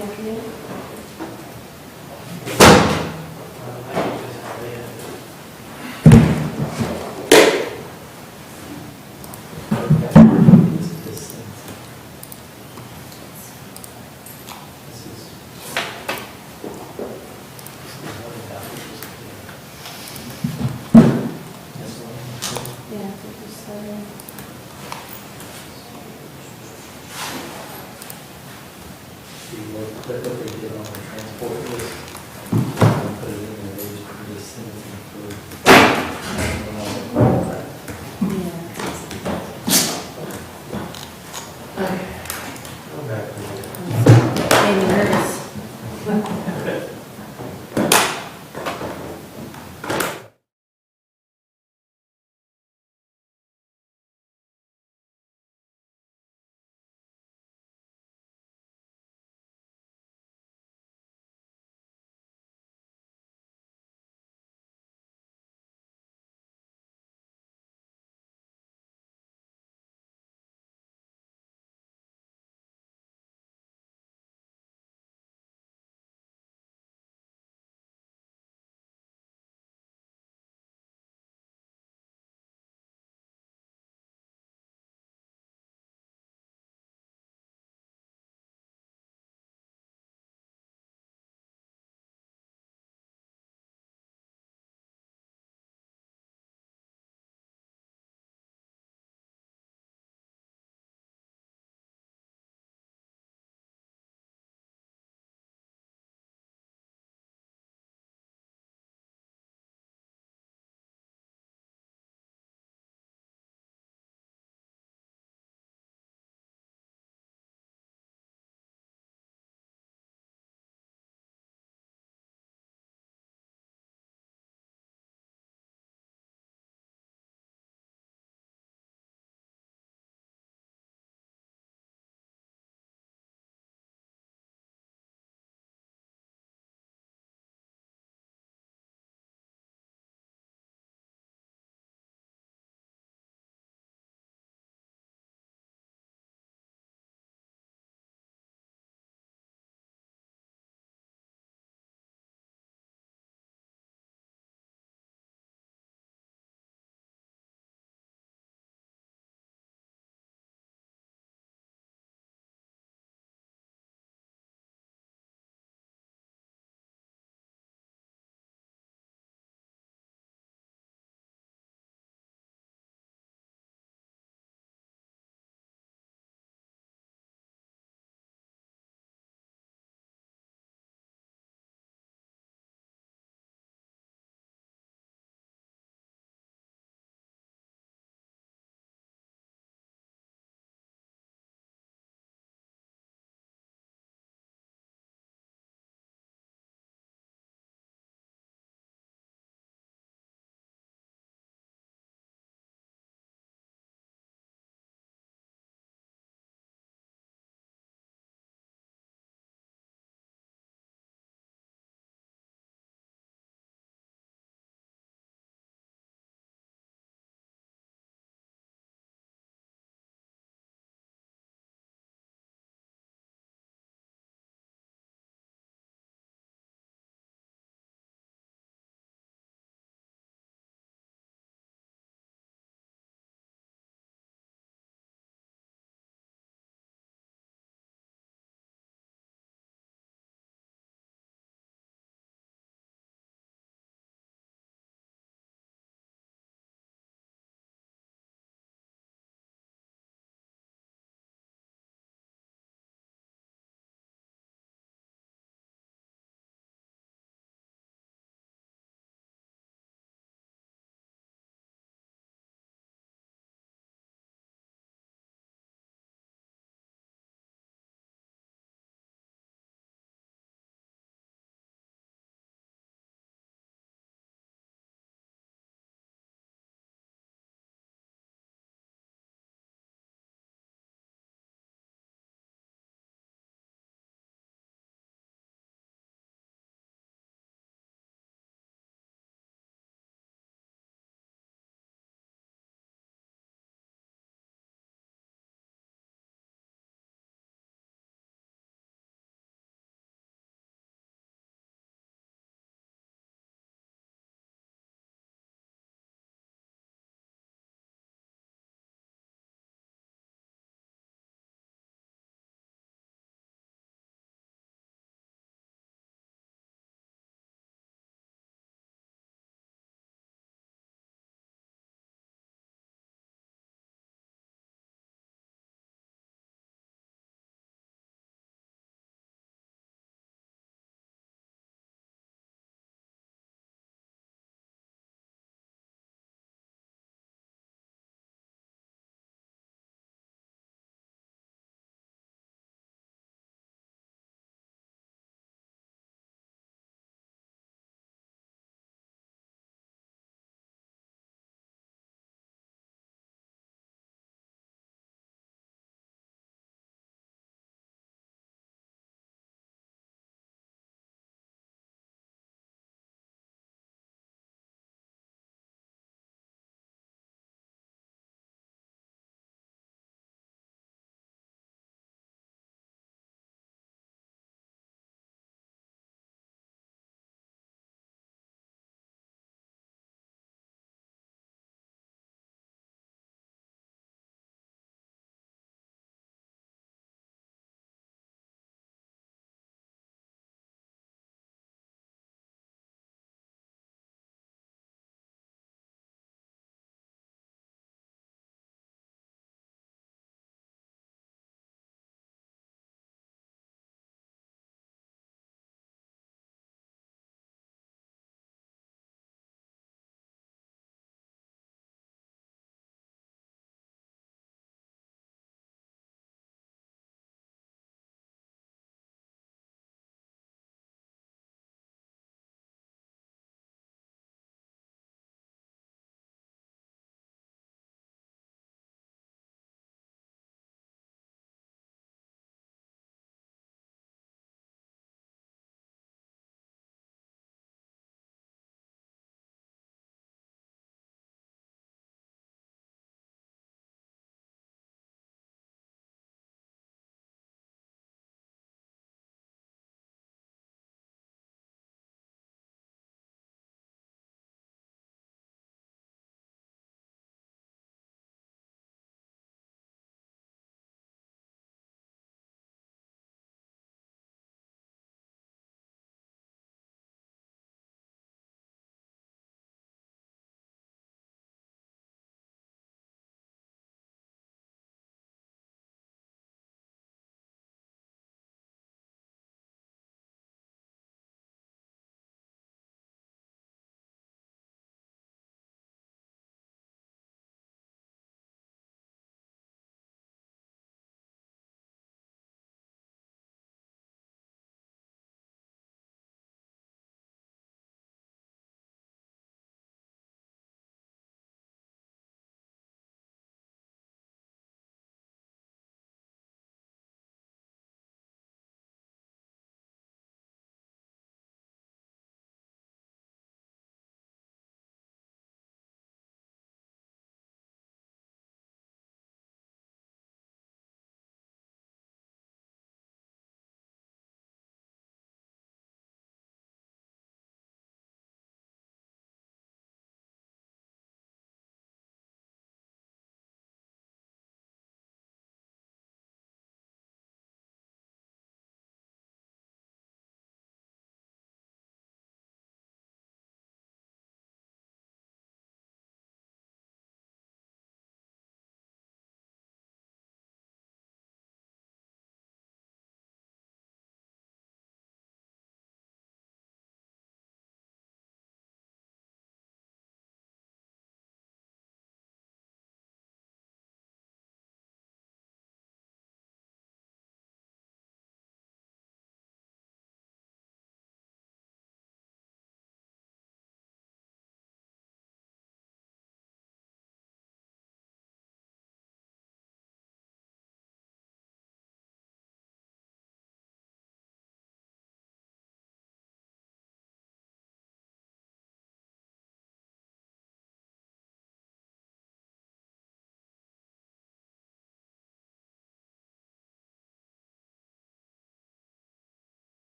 the afternoon? Yeah, 57. Look what they did on the transport list. Put it in there, they just put this sentencing for. Yeah. Go back to it. Made me nervous.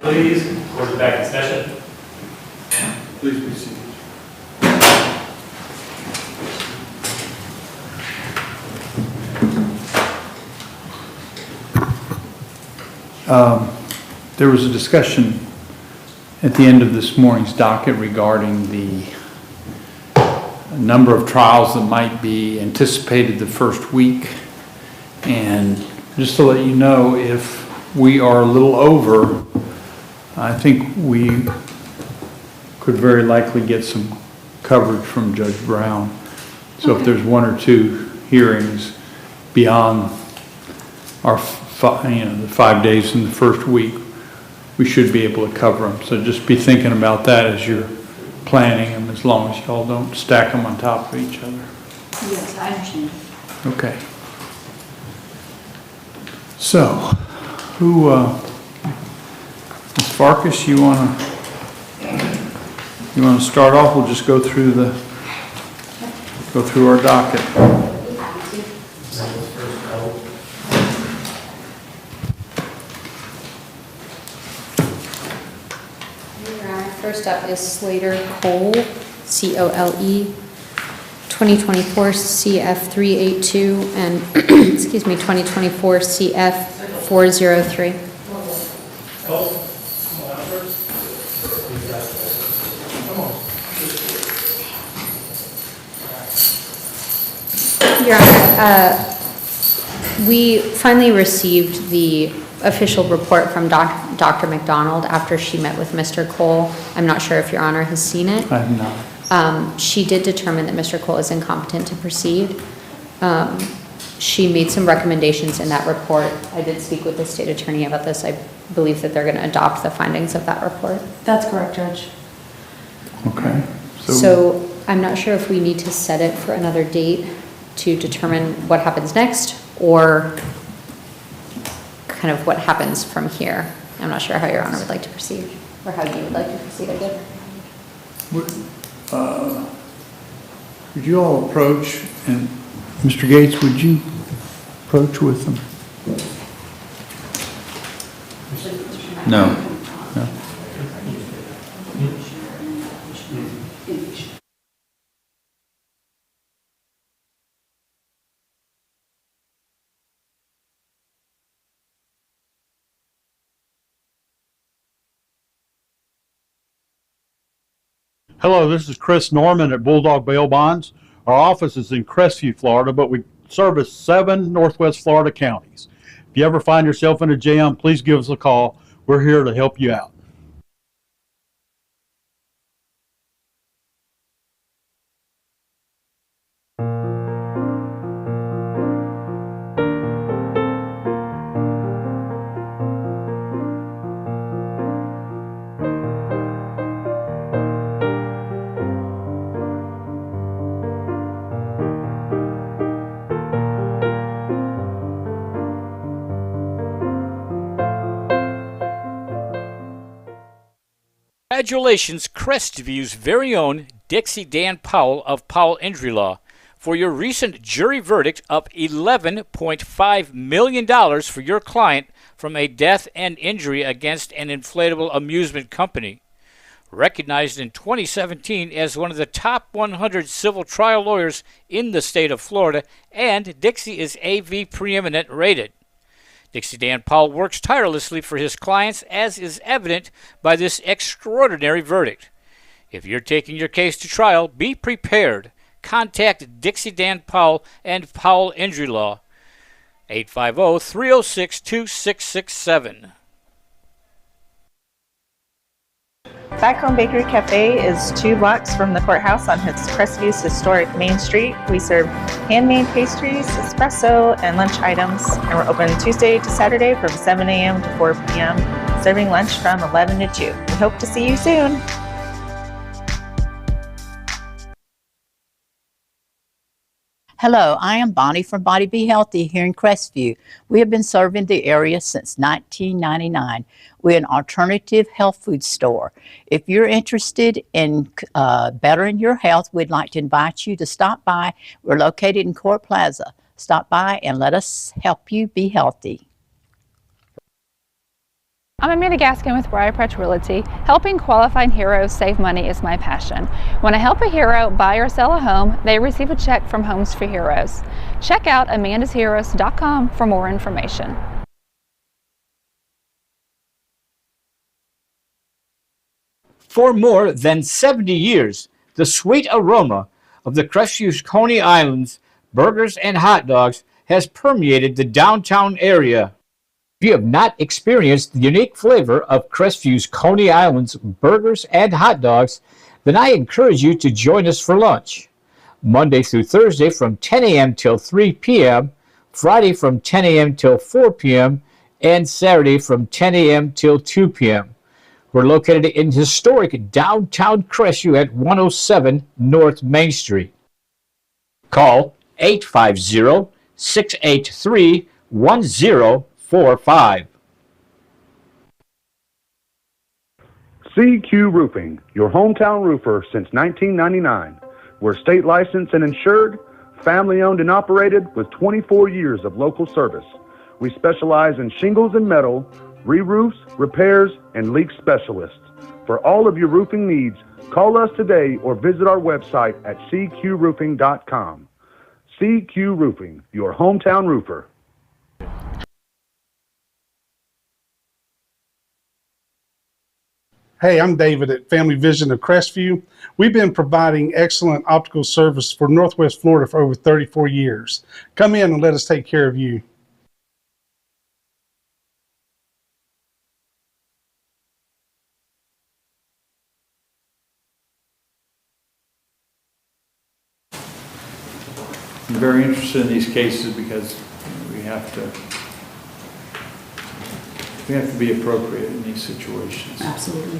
Please, court is back in session. Please be seated. There was a discussion at the end of this morning's docket regarding the number of trials that might be anticipated the first week. And just to let you know, if we are a little over, I think we could very likely get some coverage from Judge Brown. So if there's one or two hearings beyond our the 5 days in the first week, we should be able to cover them. So just be thinking about that as you're planning them, as long as y'all don't stack them on top of each other. Yes, I understand. Okay. So, who, Ms. Farkas, you wanna start off? We'll just go through our docket. First up is Slater Cole, C-O-L-E, 2024 CF382 and, excuse me, 2024 CF403. Your Honor, we finally received the official report from Dr. McDonald after she met with Mr. Cole. I'm not sure if Your Honor has seen it. I have not. She did determine that Mr. Cole is incompetent to proceed. She made some recommendations in that report. I did speak with the state attorney about this. I believe that they're going to adopt the findings of that report. That's correct, Judge. Okay. So I'm not sure if we need to set it for another date to determine what happens next, or kind of what happens from here. I'm not sure how Your Honor would like to proceed, or how you would like to proceed, I guess. Would you all approach, and Mr. Gates, would you approach with them? No. No. Hello, this is Chris Norman at Bulldog Bail Bonds. Our office is in Crestview, Florida, but we service 7 Northwest Florida counties. If you ever find yourself in a jam, please give us a call. We're here to help you out. Congratulations, Crestview's very own Dixie Dan Powell of Powell Injury Law, for your recent jury verdict of $11.5 million for your client from a death and injury against an inflatable amusement company. Recognized in 2017 as one of the top 100 civil trial lawyers in the state of Florida, and Dixie is AV preeminent rated. Dixie Dan Powell works tirelessly for his clients, as is evident by this extraordinary verdict. If you're taking your case to trial, be prepared. Contact Dixie Dan Powell and Powell Injury Law, 850-306-2667. Back Home Bakery Cafe is 2 blocks from the courthouse on Crestview's historic Main Street. We serve handmade pastries, espresso, and lunch items, and we're open Tuesday to Saturday from 7 a.m. to 4 p.m., serving lunch from 11 to 2. We hope to see you soon. Hello, I am Bonnie from Body Be Healthy here in Crestview. We have been serving the area since 1999. We're an alternative health food store. If you're interested in bettering your health, we'd like to invite you to stop by. We're located in Court Plaza. Stop by and let us help you be healthy. I'm Amanda Gaskin with Pretrial Realty. Helping qualifying heroes save money is my passion. When I help a hero buy or sell a home, they receive a check from Homes for Heroes. Check out amandasheroes.com for more information. For more than 70 years, the sweet aroma of the Crestview Coney Islands burgers and hot dogs has permeated the downtown area. If you have not experienced the unique flavor of Crestview's Coney Islands burgers and hot dogs, then I encourage you to join us for lunch. Monday through Thursday from 10 a.m. till 3 p.m., Friday from 10 a.m. till 4 p.m., and Saturday from 10 a.m. till 2 p.m. We're located in historic downtown Crestview at 107 North Main Street. Call 850-683-1045. CQ Roofing, your hometown roofer since 1999. We're state licensed and insured, family owned and operated with 24 years of local service. We specialize in shingles and metal, re-roofs, repairs, and leak specialists. For all of your roofing needs, call us today or visit our website at cqroofing.com. CQ Roofing, your hometown roofer. Hey, I'm David at Family Vision of Crestview. We've been providing excellent optical service for Northwest Florida for over 34 years. Come in and let us take care of you. I'm very interested in these cases because we have to be appropriate in these situations. Absolutely.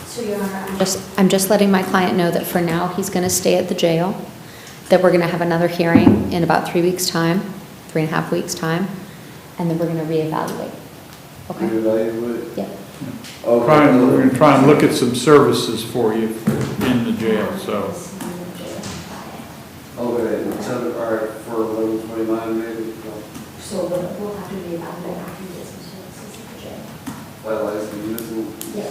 So, Your Honor, I'm just letting my client know that for now, he's going to stay at the jail, that we're going to have another hearing in about 3 weeks' time, 3.5 weeks' time, and then we're going to reevaluate. Okay? Reevaluate? Yeah. Okay. We're going to try and look at some services for you in the jail, so. Okay, all right, for 1129 maybe? So we'll have to reevaluate after you get some services at the jail. Like license using? Yeah.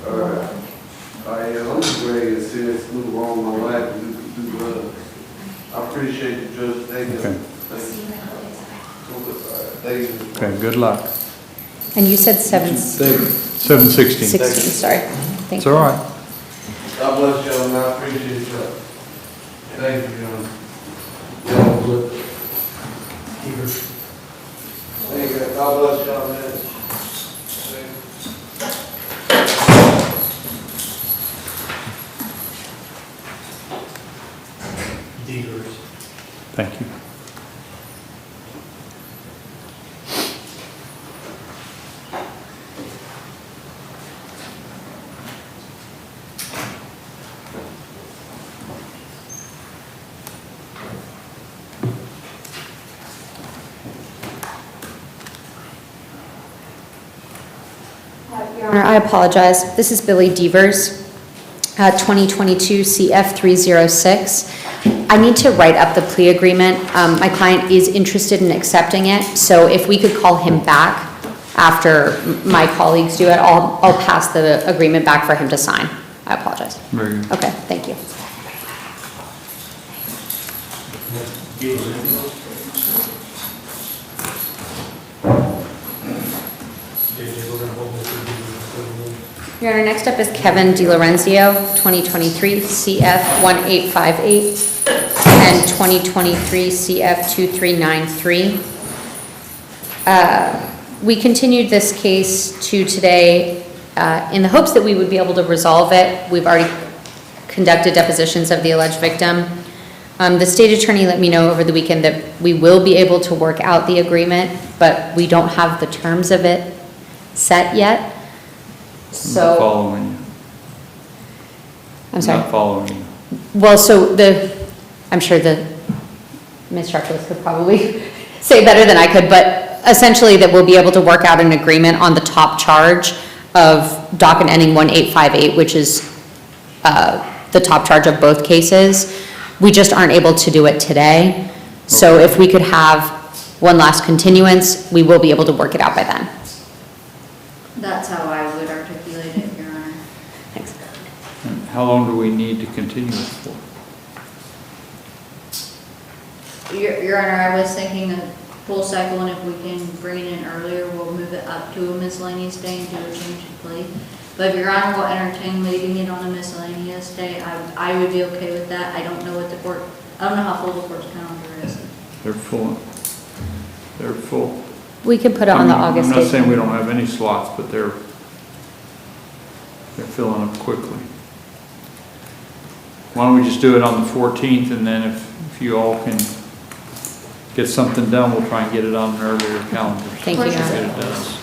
All right. I'm just ready to see this move along in my life and do drugs. I appreciate you, Judge. Thank you. Okay. Thank you. Okay, good luck. And you said 716. 16, sorry. Thank It's you. all right. God bless y'all, and I appreciate y'all. Thank you, John. Y'all good. Thank you. God bless y'all, man. Thank you. Your Honor, I apologize. This is Billy Devers, 2022 CF306. I need to write up the plea agreement. My client is interested in accepting it, so if we could call him back after my colleagues do it, I'll pass the agreement back for him to sign. I apologize. Very good. Okay, thank you. Your Honor, next up is Kevin DiLorenzio, 2023 CF1858 and 2023 CF2393. We continued this case to today in the hopes that we would be able to resolve it. We've already conducted depositions of the alleged victim. The state attorney let me know over the weekend that we will be able to work out the agreement, but we don't have the terms of it set yet. So, I'm not following you. I'm sorry. Not following you. Well, so I'm sure the Ms. Sharpless could probably say better than I could, but essentially that we'll be able to work out an agreement on the top charge of docket ending 1858, which is the top charge of both cases. We just aren't able to do it today. So if we could have one last continuance, we will be able to work it out by then. That's how I would articulate it, Your Honor. Thanks. And how long do we need to continue it for? Your Honor, I was thinking a full cycle, and if we can bring it in earlier, we'll move it up to a miscellaneous day and do a change of plea. But if Your Honor will entertain leaving it on a miscellaneous day, I would be okay with that. I don't know what the court, I don't know how full the court's calendar is. They're full. They're full. We could put it on the August date. I'm not saying we don't have any slots, but they're filling up quickly. Why don't we just do it on the 14th, and then if you all can get something done, we'll try and get it on an earlier calendar. Thank you, Your Get Honor. it done.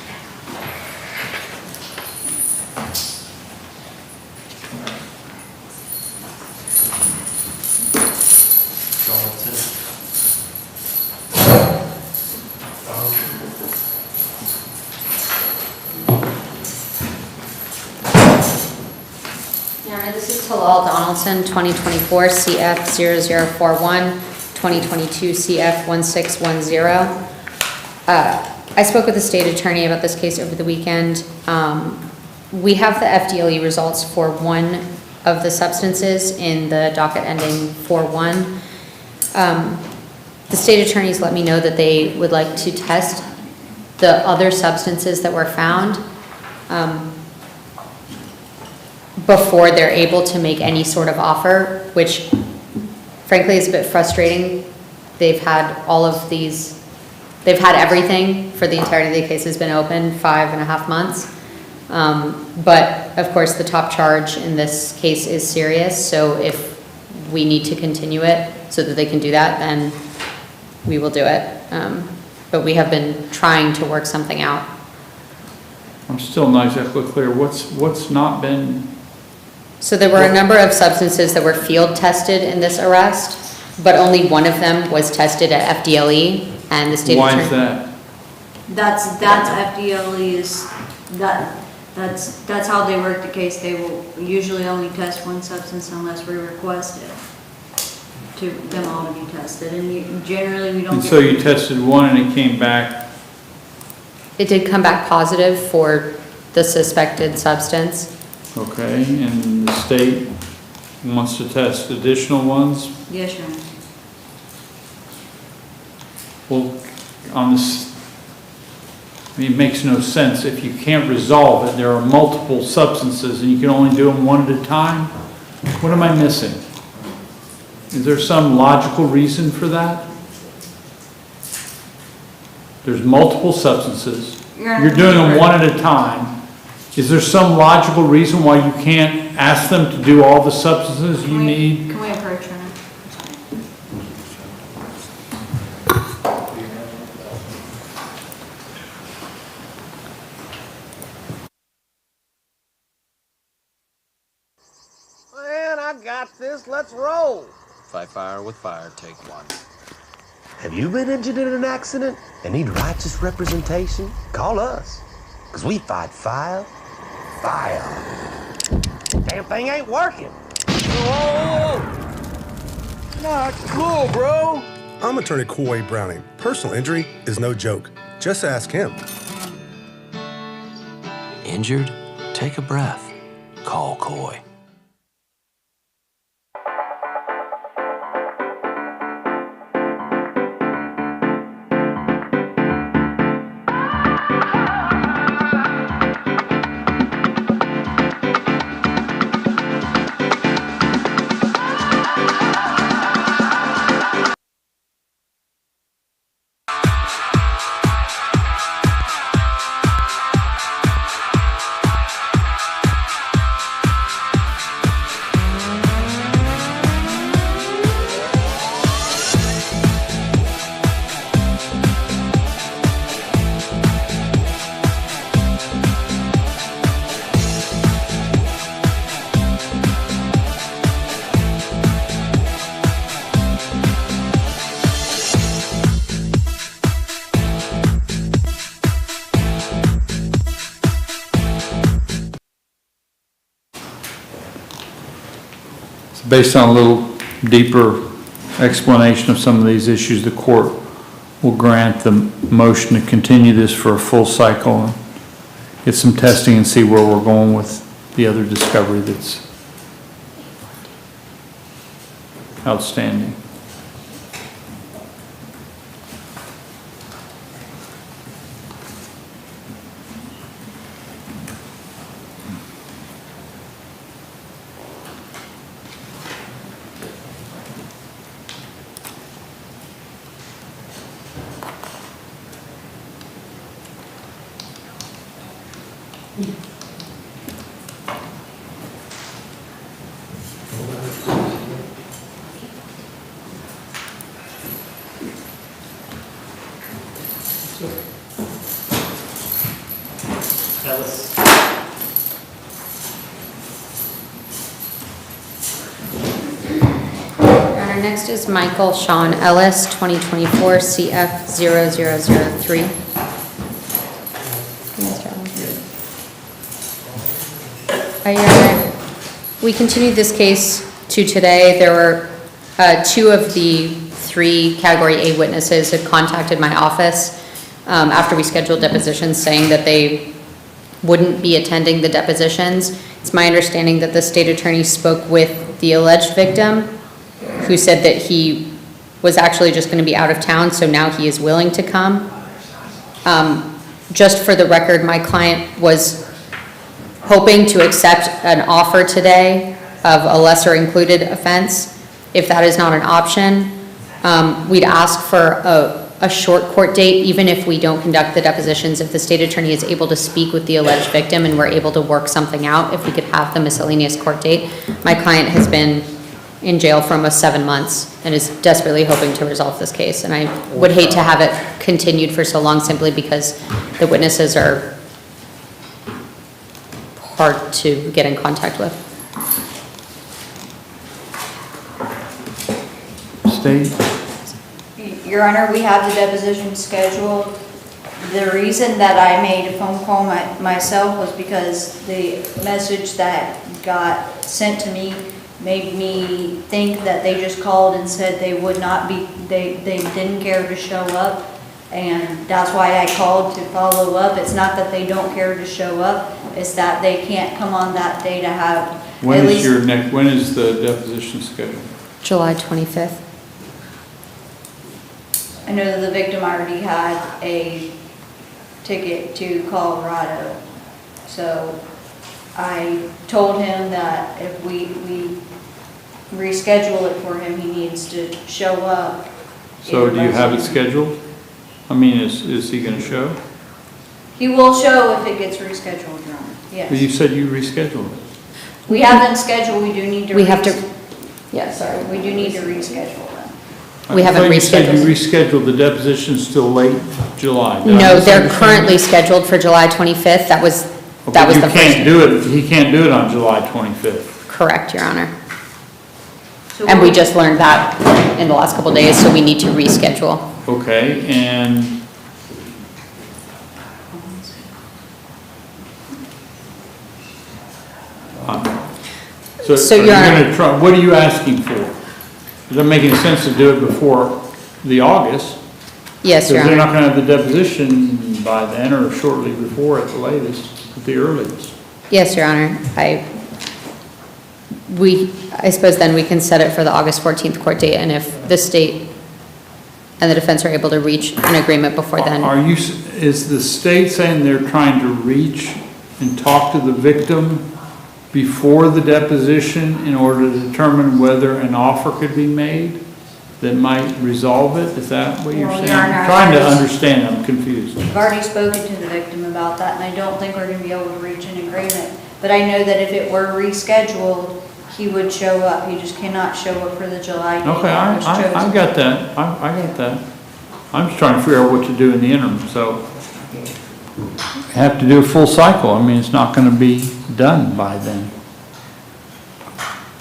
Your Honor, this is Talal Donaldson, 2024 CF 0041, 2022 CF 1610. I spoke with the state attorney about this case over the weekend. We have the FDLE results for one of the substances in the docket ending 4-1. The state attorneys let me know that they would like to test the other substances that were found before they're able to make any sort of offer, which frankly is a bit frustrating. They've had all of these, they've had everything for the entirety of the case has been open 5.5 months. But of course the top charge in this case is serious. So if we need to continue it so that they can do that, then we will do it. But we have been trying to work something out. I'm still not exactly clear. What's not been... So there were a number of substances that were field tested in this arrest, but only one of them was tested at FDLE, and the state attorney... Why is that? That's FDLE's, that's how they work the case. They will usually only test one substance unless we request it to them all to be tested, and generally we don't. And so you tested one and it came back? It did come back positive for the suspected substance. Okay, and the state wants to test additional ones? Yes, Your Honor. Well, on this, I mean, it makes no sense. If you can't resolve it, there are multiple substances and you can only do them one at a time? What am I missing? Is there some logical reason for that? There's multiple substances. You're doing them one at a time. Is there some logical reason why you can't ask them to do all the substances you need? Can we approach her now? Man, I got this. Let's roll. Fight fire with fire, take one. Have you been injured in an accident and need righteous representation? Call us, because we fight fire. Damn thing ain't working. Whoa! Not cool, bro. I'm Attorney Coy Browning. Personal injury is no joke. Just ask him. Injured? Take a breath. Call Coy. Based on a little deeper explanation of some of these issues, the court will grant the motion to continue this for a full cycle and get some testing and see where we're going with the other discovery that's outstanding. Our next is Michael Sean Ellis, 2024 CF 0003. Your Honor, we continued this case to today. There were two of the three Category A witnesses had contacted my office after we scheduled depositions saying that they wouldn't be attending the depositions. It's my understanding that the state attorney spoke with the alleged victim, who said that he was actually just going to be out of town, so now he is willing to come. Just for the record, my client was hoping to accept an offer today of a lesser included offense. If that is not an option, we'd ask for a short court date, even if we don't conduct the depositions. If the state attorney is able to speak with the alleged victim and we're able to work something out, if we could have the miscellaneous court date. My client has been in jail for almost 7 months and is desperately hoping to resolve this case. And I would hate to have it continued for so long simply because the witnesses are hard to get in contact with. State? Your Honor, we have the deposition scheduled. The reason that I made a phone call myself was because the message that got sent to me made me think that they just called and said they would not be, they didn't care to show up. And that's why I called to follow up. It's not that they don't care to show up, it's that they can't come on that day to have. When is the deposition scheduled? July 25th. I know that the victim already had a ticket to Colorado. So I told him that if we reschedule it for him, he needs to show up. So do you have it scheduled? I mean, is he gonna show? He will show if it gets rescheduled, Your Honor. Yes. Well, you said you rescheduled it. We have them scheduled, we do need to. We have to, Yeah, sorry, we do need to reschedule them. we haven't I thought you said you rescheduled. rescheduled the depositions till late July. Did I No, they're misunderstand currently you? scheduled for July 25th. That was But the you first. can't do it, he can't do it on July 25th. Correct, Your Honor. So And we just learned that in the last couple of days, so we need to reschedule. Okay, and so So, are Your you Honor- gonna try, what are you asking for? Does it make any sense to do it before the August? Yes, Your Because they're Honor. not gonna have the deposition by then or shortly before at the latest, at the earliest. Yes, Your Honor. I suppose then we can set it for the August 14th court date, and if the state and the defense are able to reach an agreement before then. Is the state saying they're trying to reach and talk to the victim before the deposition in order to determine whether an offer could be made that might resolve it? Is that what you're Well, saying? Your Honor, I'm trying to I was- understand, I'm confused. I've already spoken to the victim about that, and I don't think we're gonna be able to reach an agreement. But I know that if it were rescheduled, he would show up. He just cannot show up for the July date Okay, that was chosen. I got that, I got that. I'm just trying to figure out what to do in the interim, so. Have to do a full cycle, I mean, it's not gonna be done by then.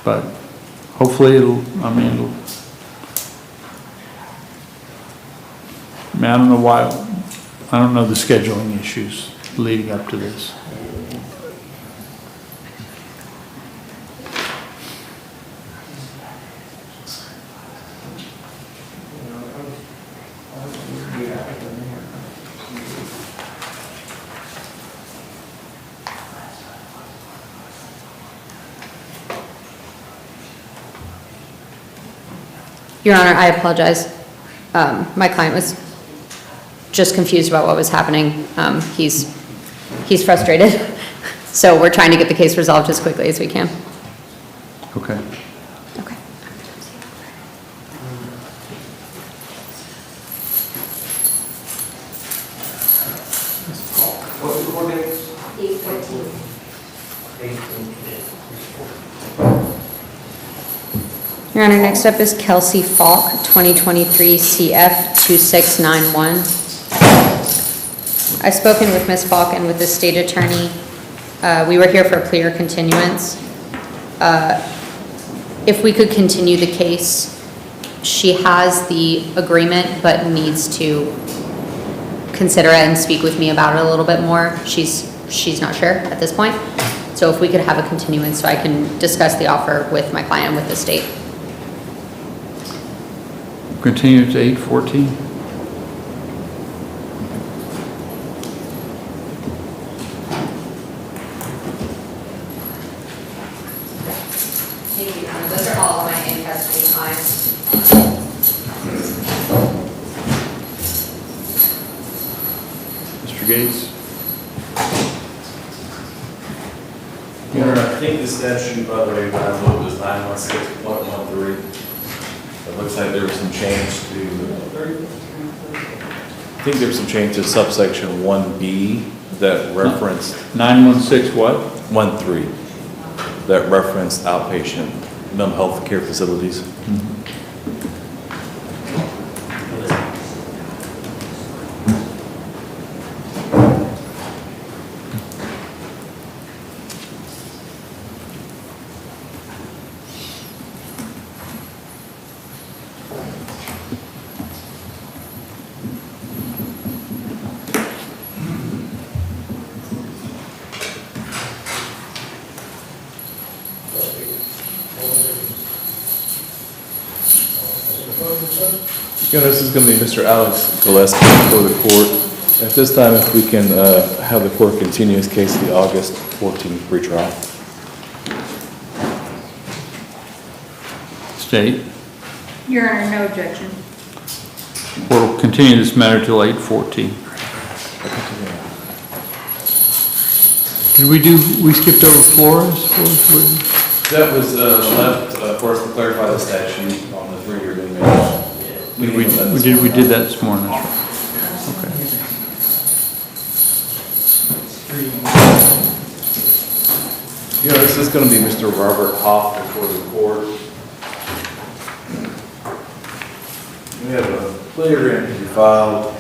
But hopefully it'll, I mean, I don't know why, I don't know the scheduling issues leading up to this. Your Honor, I apologize. My client was just confused about what was happening. He's frustrated. So we're trying to get the case resolved as quickly as we can. Okay. Okay. What's the court date? 8/14. 18. Your Honor, next up is Kelsey Falk, 2023 CF 2691. I've spoken with Ms. Falk and with the state attorney. We were here for a plea or continuance. If we could continue the case, she has the agreement but needs to consider it and speak with me about it a little bit more. She's not sure at this point. So if we could have a continuance so I can discuss the offer with my client and with the state. Continue to 8/14. Thank you, Your Honor. Those are all of my in-custody clients. Mr. Gates? I think the statute, by the way, when I looked, was 916.13. It looks like there was some change to, I think there was some change to subsection 1B that referenced. 916 what? 13, that referenced outpatient mental health care facilities. This is going to be Mr. Alex Gillespie for the court. At this time, if we can have the court continue his case to the August 14th pretrial. State. Your Honor, no objection. We'll continue this matter till 8/14. Did we skipped over Flores? That was left for us to clarify the statute on the 3-year limit. We did that this morning, that's right. Okay. This is going to be Mr. Robert Hoff before the court. We have a plea agreement to be filed.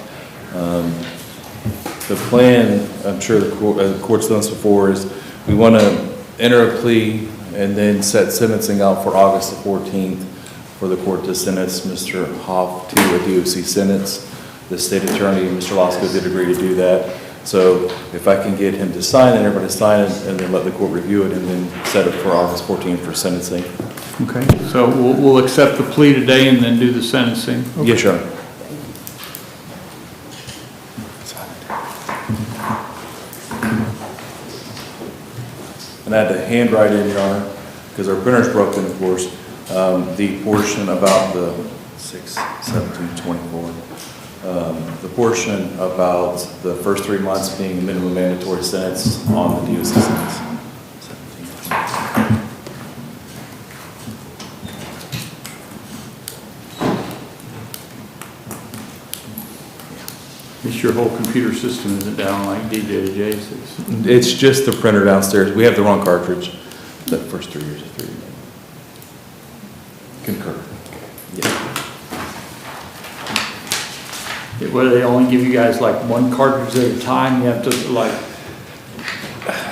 The plan, I'm sure the court's done this before, is we want to enter a plea and then set sentencing out for August the 14th for the court to sentence Mr. Hoff to a DOC sentence. The state attorney, Mr. Lasco, did agree to do that. So if I can get him to sign it, everybody sign it, and then let the court review it, and then set it for August 14th for sentencing. Okay, so we'll accept the plea today and then do the sentencing? Okay. Yes, sir. And I had to handwrite in, Your Honor, because our printer's broken, of course, the portion about the 6/17/24. The portion about the first 3 months being minimum mandatory sentence on the DOC sentence. Your whole computer system isn't down like DJ to J6. It's just the printer downstairs. We have the wrong cartridge. The first 3 years of 3 years. Concur. Yeah. Well, they only give you guys like one cartridge at a time. You have to like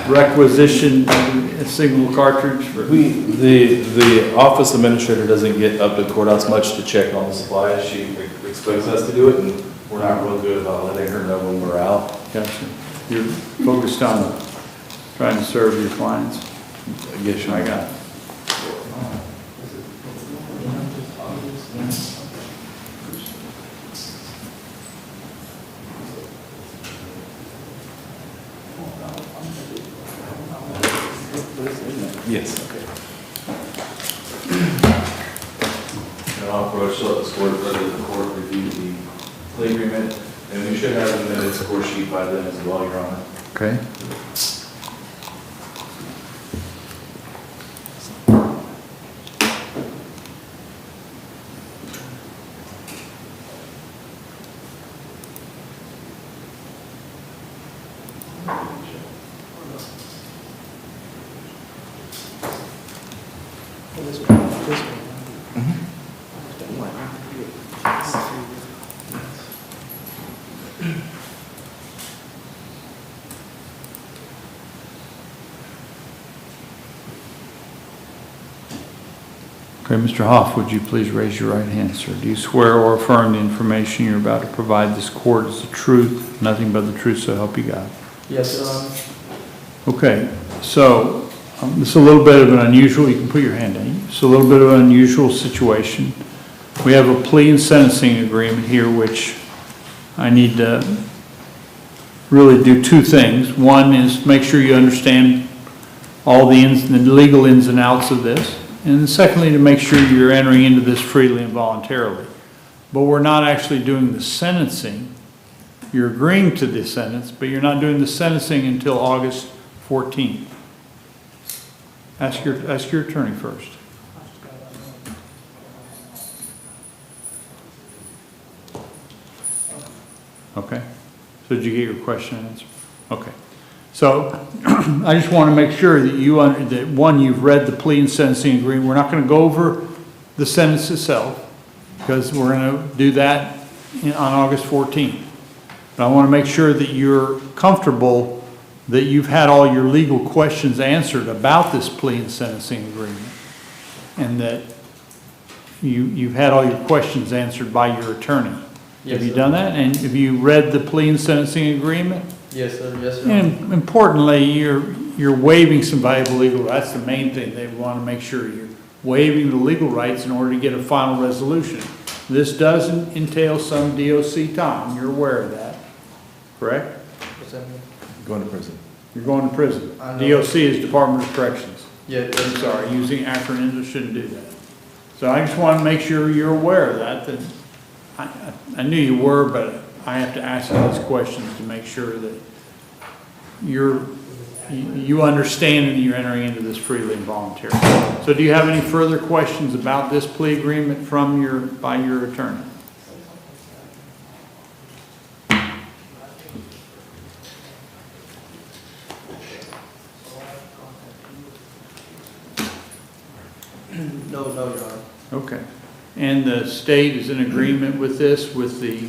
requisition a single cartridge for. The office administrator doesn't get up to the courthouse much to check on the supplies. She expects us to do it, and we're not real good about letting her know when we're out. Gotcha. You're focused on trying to serve your clients. Yes, I got it. Yes. Hoff Roach, so let the court review the plea agreement, and we should have the minutes score sheet by then as well, Your Honor. Okay. Okay, Mr. Hoff, would you please raise your right hand, sir? Do you swear or affirm the information you're about to provide this court is the truth, nothing but the truth, so help you God? Yes, Your Honor. Okay, so this is a little bit of an unusual, you can put your hand in, it's a little bit of an unusual situation. We have a plea and sentencing agreement here, which I need to really do two things. One is make sure you understand all the legal ins and outs of this. And secondly, to make sure you're entering into this freely and voluntarily. But we're not actually doing the sentencing. You're agreeing to the sentence, but you're not doing the sentencing until August 14th. Ask your attorney first. Okay. So did you get your question answered? Okay. So I just want to make sure that you've read the plea and sentencing agreement. We're not going to go over the sentence itself because we're going to do that on August 14th. But I want to make sure that you're comfortable that you've had all your legal questions answered about this plea and sentencing agreement, and that you've had all your questions answered by your attorney. Yes, have you sir. done that? And have you read the plea and sentencing agreement? Yes, sir. Yes, sir. And importantly, you're waiving some valuable legal rights. That's the main thing. They want to make sure you're waiving the legal rights in order to get a final resolution. This doesn't entail some DOC time. You're aware of that, correct? What's that mean? Going to prison. You're going to prison. I know. DOC is Department of Corrections. Yeah. I'm sorry, using acronyms, I shouldn't do that. So I just want to make sure you're aware of that. I knew you were, but I have to ask you these questions to make sure that you understand and you're entering into this freely and voluntarily. So do you have any further questions about this plea agreement by your attorney? No, Your Honor. Okay. And the state is in agreement with this, with the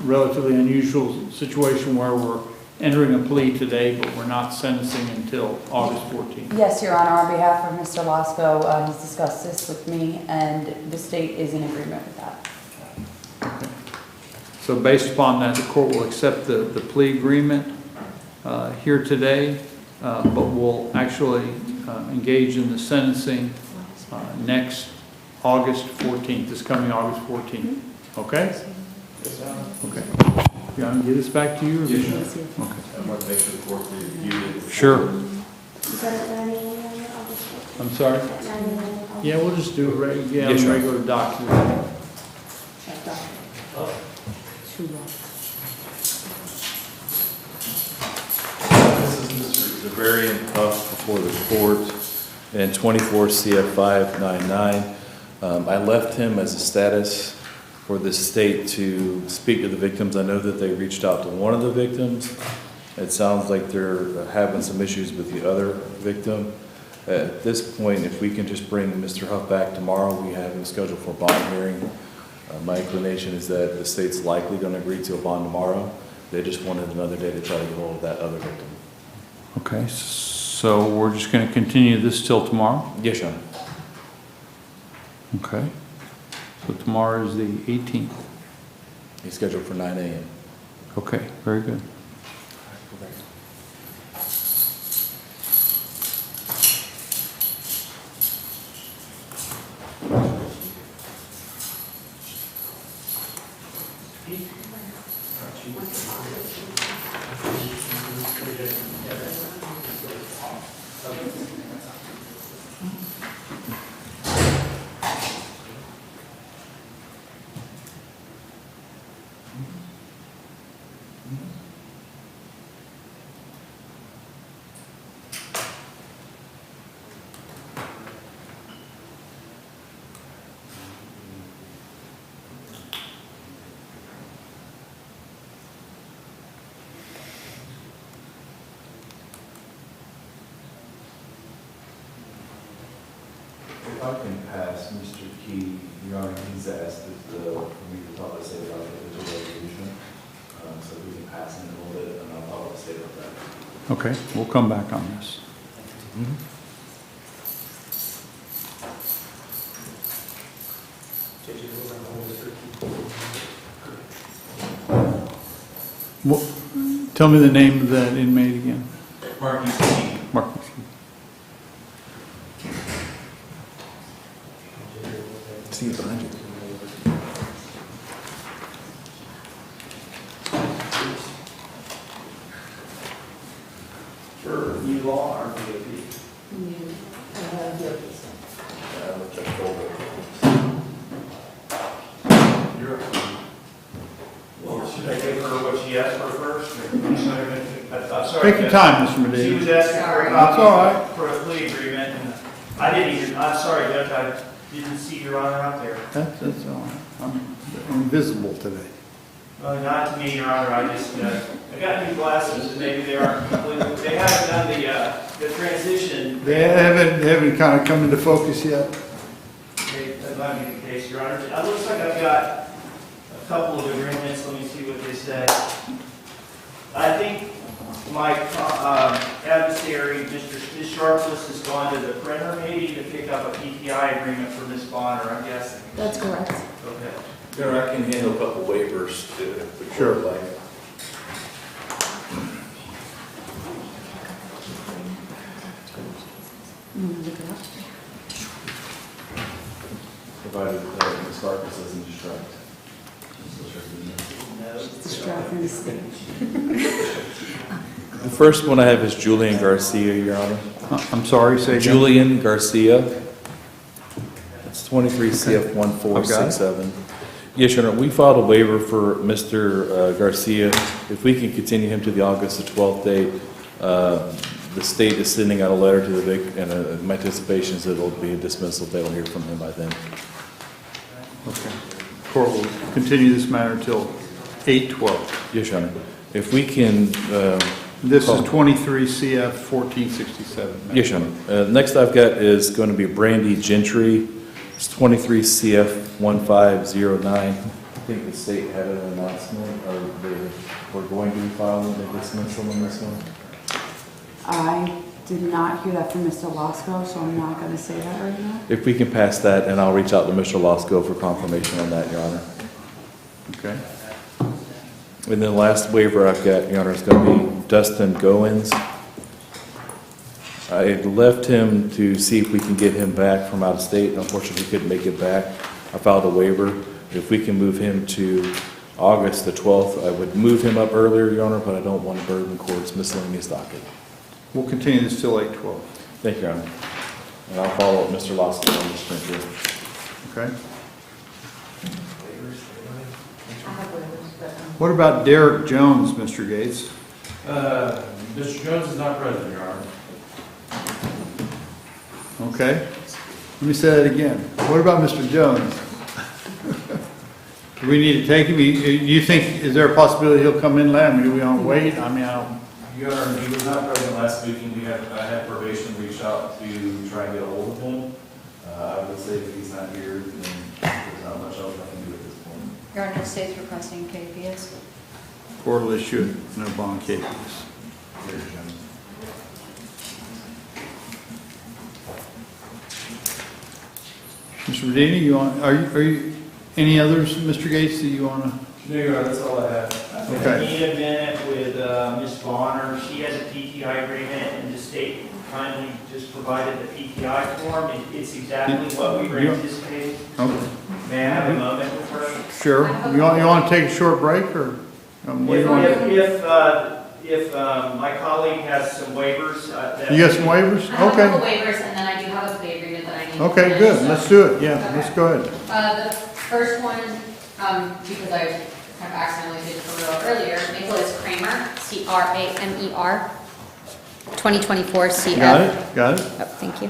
relatively unusual situation where we're entering a plea today, but we're not sentencing until August 14th. Yes, Your Honor, on behalf of Mr. Lasco, he's discussed this with me, and the state is in agreement with that. Okay. So based upon that, the court will accept the plea agreement here today, but will actually engage in the sentencing next August 14th, this coming August 14th. Okay? Okay. You want to get this back to you? Or Yes, okay. I want to make sure the court reviewed it. Sure. Is that at 9 a.m. on August 14th? I'm sorry? At 9 a.m. Yeah, we'll just do it Yes, sir. regular document. This is a variant Huff before the court in 24 CF 599. I left him as a status for the state to speak to the victims. I know that they reached out to one of the victims. It sounds like they're having some issues with the other victim. At this point, if we can just bring Mr. Huff back tomorrow, we have him scheduled for a bond hearing. My inclination is that the state's likely going to agree to a bond tomorrow. They just wanted another day to try to get hold of that other victim. Okay, so we're just going to continue this till tomorrow? Yes, Your Honor. Okay. So tomorrow is the 18th. He's scheduled for 9 a.m. Okay, very good. I can pass Mr. Key, Your Honor, he's asked for me to talk to say about the resolution. So we can pass him a little bit, and I'll talk to say about that. Okay, we'll come back on this. Tell me the name of that inmate again. Marquis Key. Marquis. See it behind you. For new law or DOP? Well, should I give her what she asked for first? I'm sorry. Take your time, Mr. Medina. She was asking for a That's all right. copy for a plea agreement, and I didn't even, I'm sorry, Judge, I didn't see Your Honor out there. That's all right. I'm invisible today. Not to me, Your Honor, I just, I got new glasses, and maybe they aren't completely, they haven't done the transition. They haven't kind of come into focus yet. That might be the case, Your Honor. It looks like I've got a couple of agreements. Let me see what they say. I think my adversary, Ms. Sharpless, has gone to the printer maybe to pick up a PPI agreement for Ms. Bonner, I'm guessing. That's correct. Okay. Your Honor, I can handle a couple waivers to Sure. like. Provided Ms. Harkness doesn't distract. The first one I have is Julian Garcia, Your Honor. I'm sorry, say again. Julian Garcia. It's 23 CF 1467. Yes, Your Honor, we filed a waiver for Mr. Garcia. If we can continue him to the August the 12th date, the state is sending out a letter to the victim, and my anticipation is that it'll be a dismissal. They'll hear from him by then. Okay. Court will continue this matter till 8/12. Yes, Your Honor. If we can... This is 23 CF 1467. Yes, Your Honor. Next I've got is going to be Brandy Gentry. It's 23 CF 1509. I think the state had an announcement, or they were going to be filing a dismissal on this one. I did not hear that from Mr. Lasco, so I'm not going to say that right now. If we can pass that, and I'll reach out to Mr. Losco for confirmation on that, Your Honor. Okay. And then the last waiver I've got, Your Honor, is going to be Dustin Goins. I left him to see if we can get him back from out of state. Unfortunately, he couldn't make it back. I filed a waiver. If we can move him to August the 12th, I would move him up earlier, Your Honor, but I don't want to burden court's miscellaneous docket. We'll continue this till 8/12. Thank you, Your Honor. And I'll follow up Mr. Losco on this print here. Okay. What about Derek Jones, Mr. Gates? Mr. Jones is not present, Your Honor. Okay. Let me say that again. What about Mr. Jones? Do we need to take him? Do you think, is there a possibility he'll come in later? I mean, do we want to wait? I mean, I don't... Your Honor, he was not present last week, and I had probation reach out to try and get a hold of him. I would say if he's not here, then there's not much else I can do at this point. Your Honor, the state's requesting KPS. Court will issue no bond cases. Mr. Medina, you want, are you, any others, Mr. Gates, that you want to? No, Your Honor, that's all I have. Okay. I need a minute with Ms. Bonner. She has a PTI agreement, and the state kindly just provided the PTI form. It's exactly what we were anticipating. Okay. May I have a moment with her? Sure. You want to take a short break, or? What do you want? If my colleague has some waivers. You got some waivers? I have a Okay. couple waivers, and then I do have a plea agreement that I need. Okay, to good. finish. Let's do it. Yeah, Okay. let's go ahead. The first one, because I kind of accidentally did it earlier, Nicholas Kramer, Cramer, 2024 CF. Got it. Oh, thank you.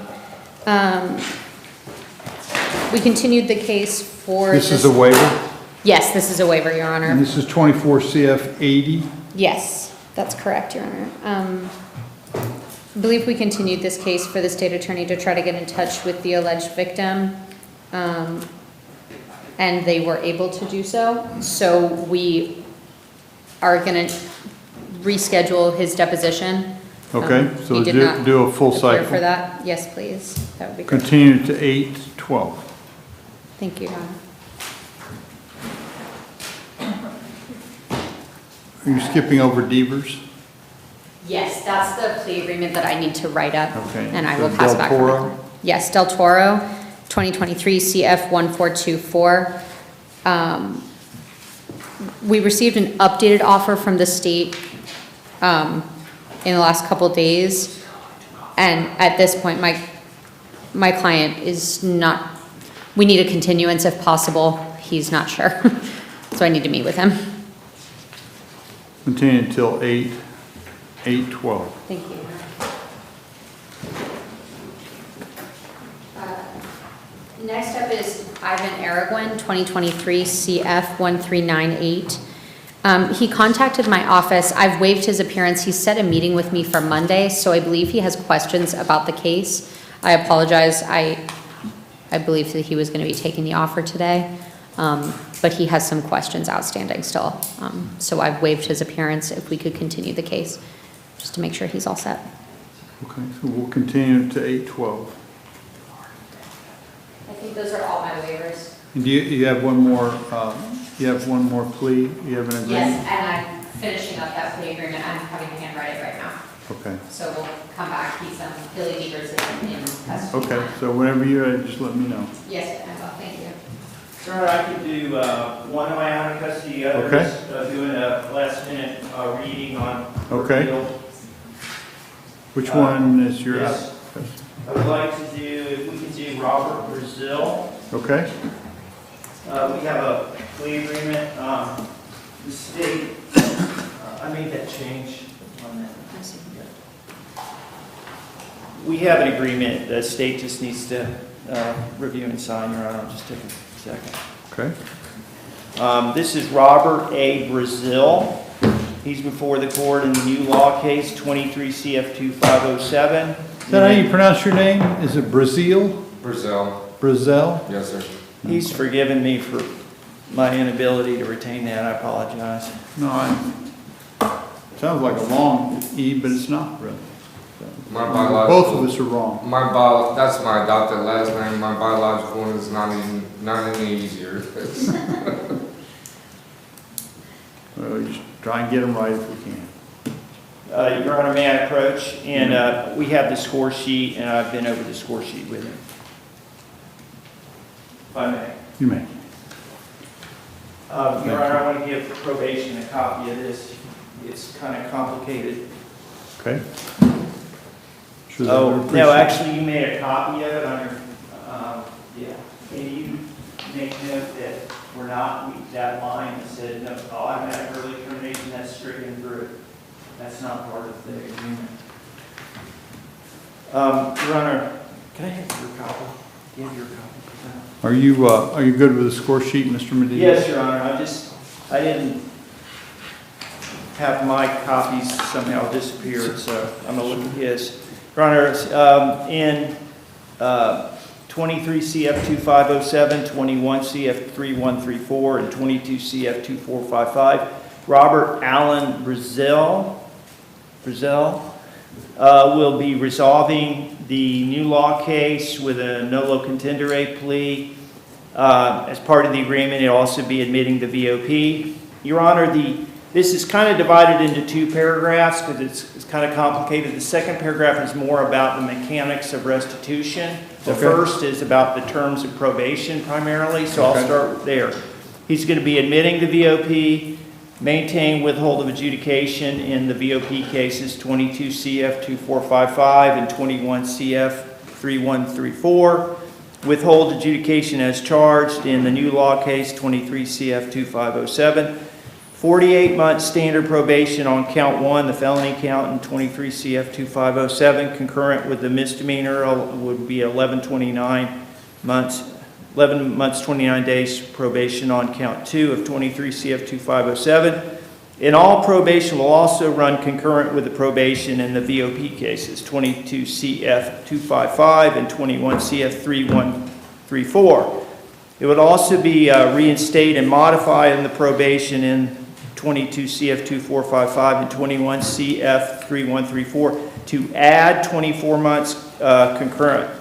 We continued the case for. This is a waiver? Yes, this is a waiver, Your Honor. And this is 24 CF 80? Yes, that's correct, Your Honor. believe we continued this case for the state attorney to try to get in touch with the alleged victim. And they were able to do so. So we are gonna reschedule his deposition. Okay, so he did not do a full appear cycle. for that. Yes, please. That would be great. Continue to 8/12. Thank you, Your Honor. Are you skipping over Devers? Yes, that's the plea agreement that I need to write up. Okay. And I So will pass Del back. Toro? Yes, Del Toro, 2023 CF 1424. We received an updated offer from the state in the last couple days. And at this point, my client is not, we need a continuance if possible. He's not sure. So I need to meet with him. Continue until 8/12. Thank you. Next up is Ivan Araguen, 2023 CF 1398. He contacted my office. I've waived his appearance. He set a meeting with me for Monday, so I believe he has questions about the case. I apologize. I believe that he was going to be taking the offer today, but he has some questions outstanding still. So I've waived his appearance if we could continue the case, just to make sure he's all set. Okay, so we'll continue to 8/12. I think those are all my waivers. And do you have one more, you have one more plea? You have an agreement? Yes, and I'm finishing up that plea agreement. I'm having to handwrite it right now. Okay. So we'll come back. He's, Billy Devers is in custody. Okay, so whenever you're ready, just let me know. Yes, I will. Thank you. Sir, I could do one of my own in custody, the other Okay. is doing a last minute reading on. Okay. appeal. Which one is your? Yes. I would like to do, if we could do Robert Brazil. Okay. We have a plea agreement. The state, I made that change on that. We have an agreement. The state just needs to review and sign. Your Honor, I'll just take a second. Okay. This is Robert A. Brazil. He's before the court in the new law case 23 CF 2507. Is that how you pronounce your name? Is it Brazil? Brazil. Brazil? Yes, sir. He's forgiven me for my inability to retain that. I apologize. No, sounds like a long E, but it's not really. My biological. Both of us are wrong. That's my adopted last name. My biological one is not any easier. Well, just try and get them right if we can. Your Honor, may I approach? And we have the score sheet, and I've been over the score sheet with him. If I may. You may. Your Honor, I want to give probation a copy of this. It's kind of complicated. Okay. Sure, Oh, no, actually, you made a copy of it on your, yeah. Can you make note that we're not, that line that said, no, automatic early termination, that's stricken through. That's not part of the agreement. Your Honor, can I have your copy? Do you have your copy? Are you good with the score sheet, Mr. Medina? Yes, Your Honor, I didn't have my copies somehow disappeared, so I'm gonna look at his. Your Honor, in 23 CF 2507, 21 CF 3134, and 22 CF 2455, Robert Allen Brazil will be resolving the new law case with a nolo contendere plea. As part of the agreement, it'll also be admitting the VOP. Your Honor, this is kind of divided into two paragraphs because it's kind of complicated. The second paragraph is more about the mechanics of restitution. The first is about the terms of probation primarily, so I'll start there. He's going to be admitting the VOP, maintain withhold of adjudication in the VOP cases 22 CF 2455 and 21 CF 3134. Withhold adjudication as charged in the new law case 23 CF 2507. 48-month standard probation on count 1, the felony count in 23 CF 2507, concurrent with the misdemeanor would be 11 months 29 days probation on count 2 of 23 CF 2507. And all probation will also run concurrent with the probation in the VOP cases, 22 CF 255 and 21 CF 3134. It would also be reinstate and modify in the probation in 22 CF 2455 and 21 CF 3134 to add 24 months concurrent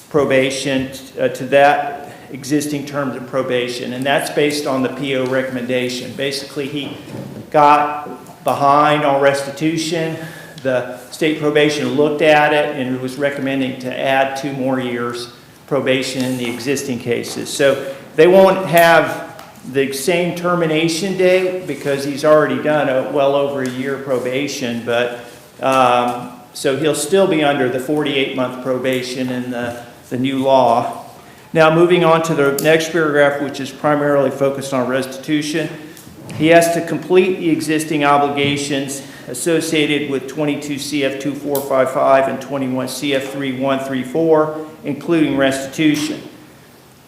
probation to that existing terms of probation, and that's based on the PO recommendation. Basically, he got behind on restitution. The state probation looked at it and was recommending to add 2 more years probation in the existing cases. So they won't have the same termination date because he's already done a well over a year probation, but so he'll still be under the 48-month probation in the new law. Now, moving on to the next paragraph, which is primarily focused on restitution, he has to complete the existing obligations associated with 22 CF 2455 and 21 CF 3134, including restitution.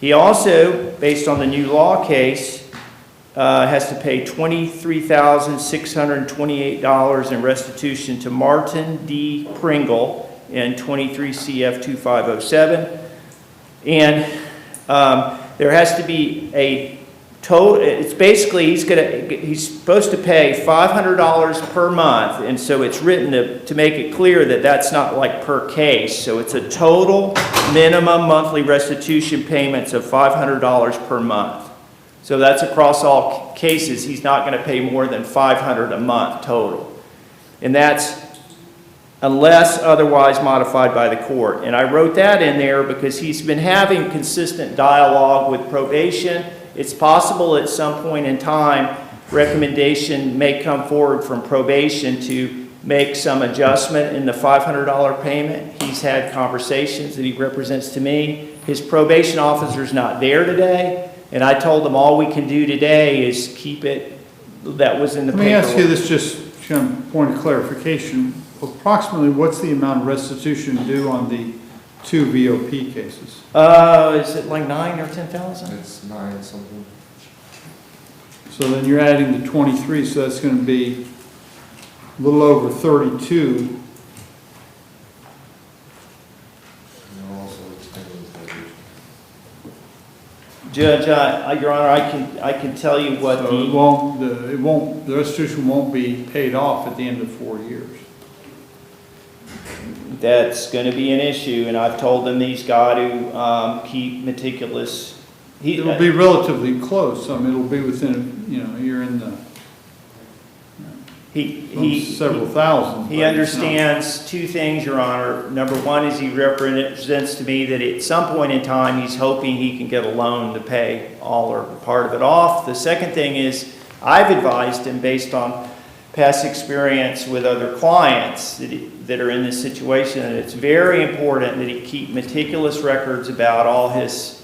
He also, based on the new law case, has to pay $23,628 in restitution to Martin D. Pringle in 23 CF 2507. And there has to be a total, it's basically he's supposed to pay $500 per month, and so it's written to make it clear that that's not like per case. So it's a total minimum monthly restitution payments of $500 per month. So that's across all cases. He's not going to pay more than $500 a month total. And that's unless otherwise modified by the court. And I wrote that in there because he's been having consistent dialogue with probation. It's possible at some point in time, recommendation may come forward from probation to make some adjustment in the $500 payment. He's had conversations that he represents to me. His probation officer's not there today, and I told him all we can do today is keep it, that was in the paperwork. Let me ask you this, just kind of point of clarification. Approximately, what's the amount of restitution due on the 2 VOP cases? Is it like 9 or 10,000? It's 9 something. So then you're adding the 23, so that's going to be a little over 32. Judge, Your Honor, I can tell you what So the restitution won't be paid off at the end of 4 years. That's going to be an issue, and I've told them he's got to keep meticulous. It'll be relatively close. I mean, it'll be within, you're in the several thousand. He understands 2 things, Your Honor. Number one is he represents to me that at some point in time he's hoping he can get a loan to pay all or part of it off. The second thing is I've advised him based on past experience with other clients that are in this situation, and it's very important that he keep meticulous records about all his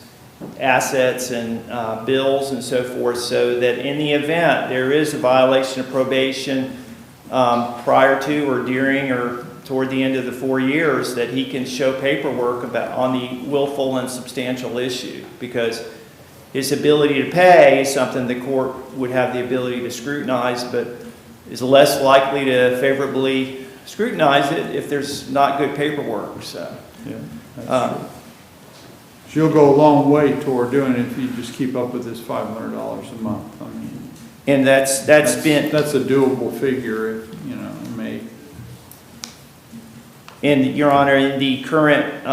assets and bills and so forth, so that in the event there is a violation of probation prior to or during or toward the end of the 4 years, that he can show paperwork on the willful and substantial issue, because his ability to pay is something the court would have the ability to scrutinize, but is less likely to favorably scrutinize it if there's not good paperwork. So, yeah, she'll go a long way toward doing it if you just keep up with this $500 a month. I mean, and that's a doable figure. If it may. And Your Honor, in the current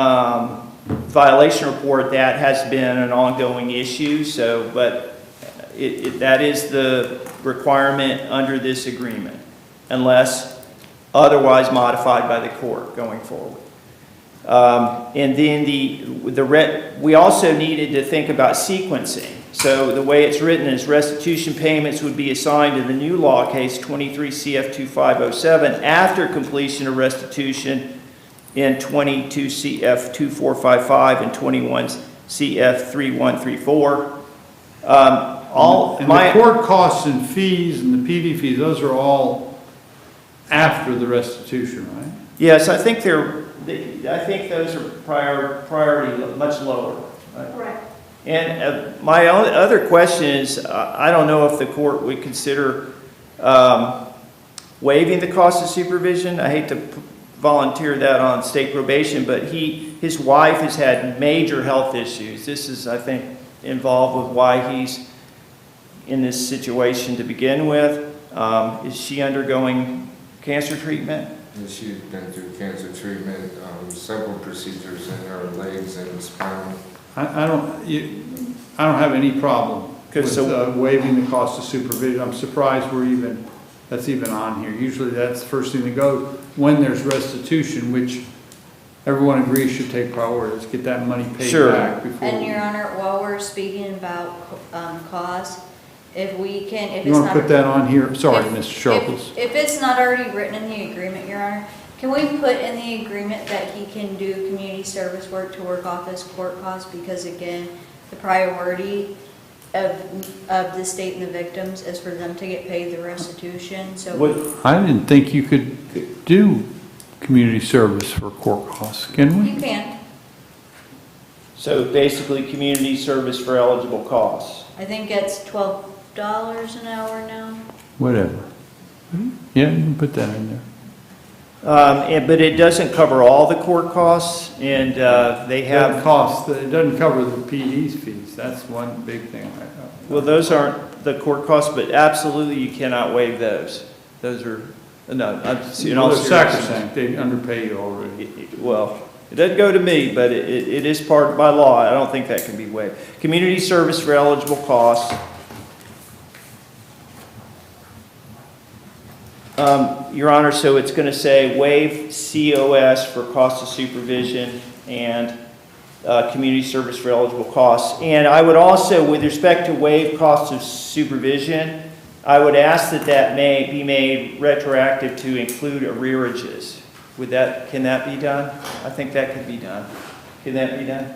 violation report, that has been an ongoing issue. So, but that is the requirement under this agreement, unless otherwise modified by the court going forward. And then we also needed to think about sequencing. So the way it's written is restitution payments would be assigned in the new law case 23 CF 2507 after completion of restitution in 22 CF 2455 and 21 CF 3134. The court costs and fees and the PD fees, those are all after the restitution, right? Yes, I think those are priority much lower. Right? Correct. And my other question is, I don't know if the court would consider waiving the cost of supervision. I hate to volunteer that on state probation, but his wife has had major health issues. This is, I think, involved with why he's in this situation to begin with. Is she undergoing cancer treatment? And she's been through cancer treatment, several procedures in her legs and spine. I don't have any problem with waiving the cost of supervision. I'm surprised that's even on here. Usually that's the first thing to go when there's restitution, which everyone agrees should take priority. Let's get that money paid back before. And Your Honor, while we're speaking about cost, if we can, if You it's want not. to put that on here? Sorry, Mr. Sharples. If it's not already written in the agreement, Your Honor, can we put in the agreement that he can do community service work to work off his court costs? Because again, the priority of the state and the victims is for them to get paid the restitution, so. I didn't think you could do community service for court costs, can we? You can. So basically, community service for eligible costs. I think it's $12 an hour now. Whatever. Yeah, you can put that in there. But it doesn't cover all the court costs, and they have costs. It doesn't cover the PE's fees. That's one big thing. Well, those aren't the court costs, but absolutely you cannot waive those. Those are no. In all they're seriousness, sacrosanct. They underpay you already. Well, it doesn't go to me, but it is part by law. I don't think that can be waived. Community service for eligible costs. Your Honor, so it's going to say waive COS for cost of supervision and community service for eligible costs. And I would also, with respect to waive cost of supervision, I would ask that may be made retroactive to include arrearages. Can that be done? I think that could be done. Can that be done?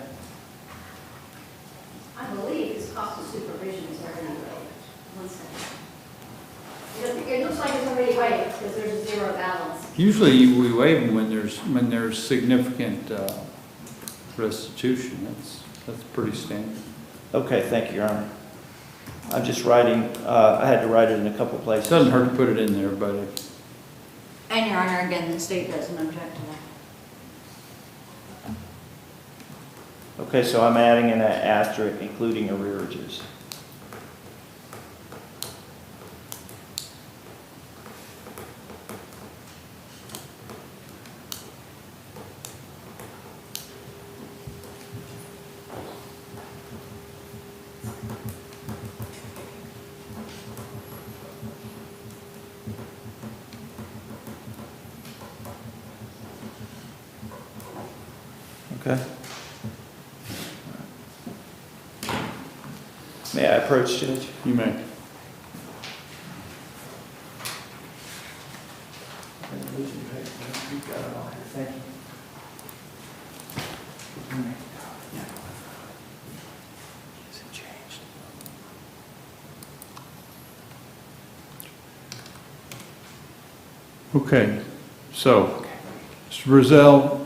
I believe his cost of supervision is already waived. One second. It looks like it's already waived because there's a zero balance. Usually we waive them when there's significant restitution. That's pretty standard. Okay, thank you, Your Honor. I'm just writing, I had to write it in a couple places. Doesn't hurt to put it in there, but And Your Honor, again, the state doesn't object to that. Okay, so I'm adding in an asterisk, including arrearages. Okay. May I approach, Judge? You may. Thank you. Okay, so, Mr. Brazell,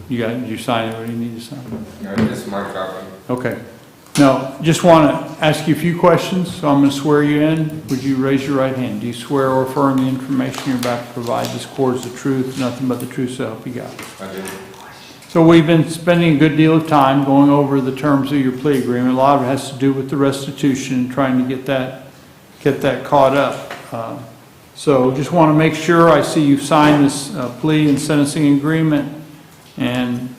you sign it, or you need to sign? This is my copy. Okay. Now, just want to ask you a few questions, so I'm going to swear you in. Would you raise your right hand? Do you swear or affirm the information you're about to provide this court is the truth, nothing but the truth, so help you God? I do. So we've been spending a good deal of time going over the terms of your plea agreement. A lot of it has to do with the restitution, trying to get that caught up. So just want to make sure I see you've signed this plea and sentencing agreement, and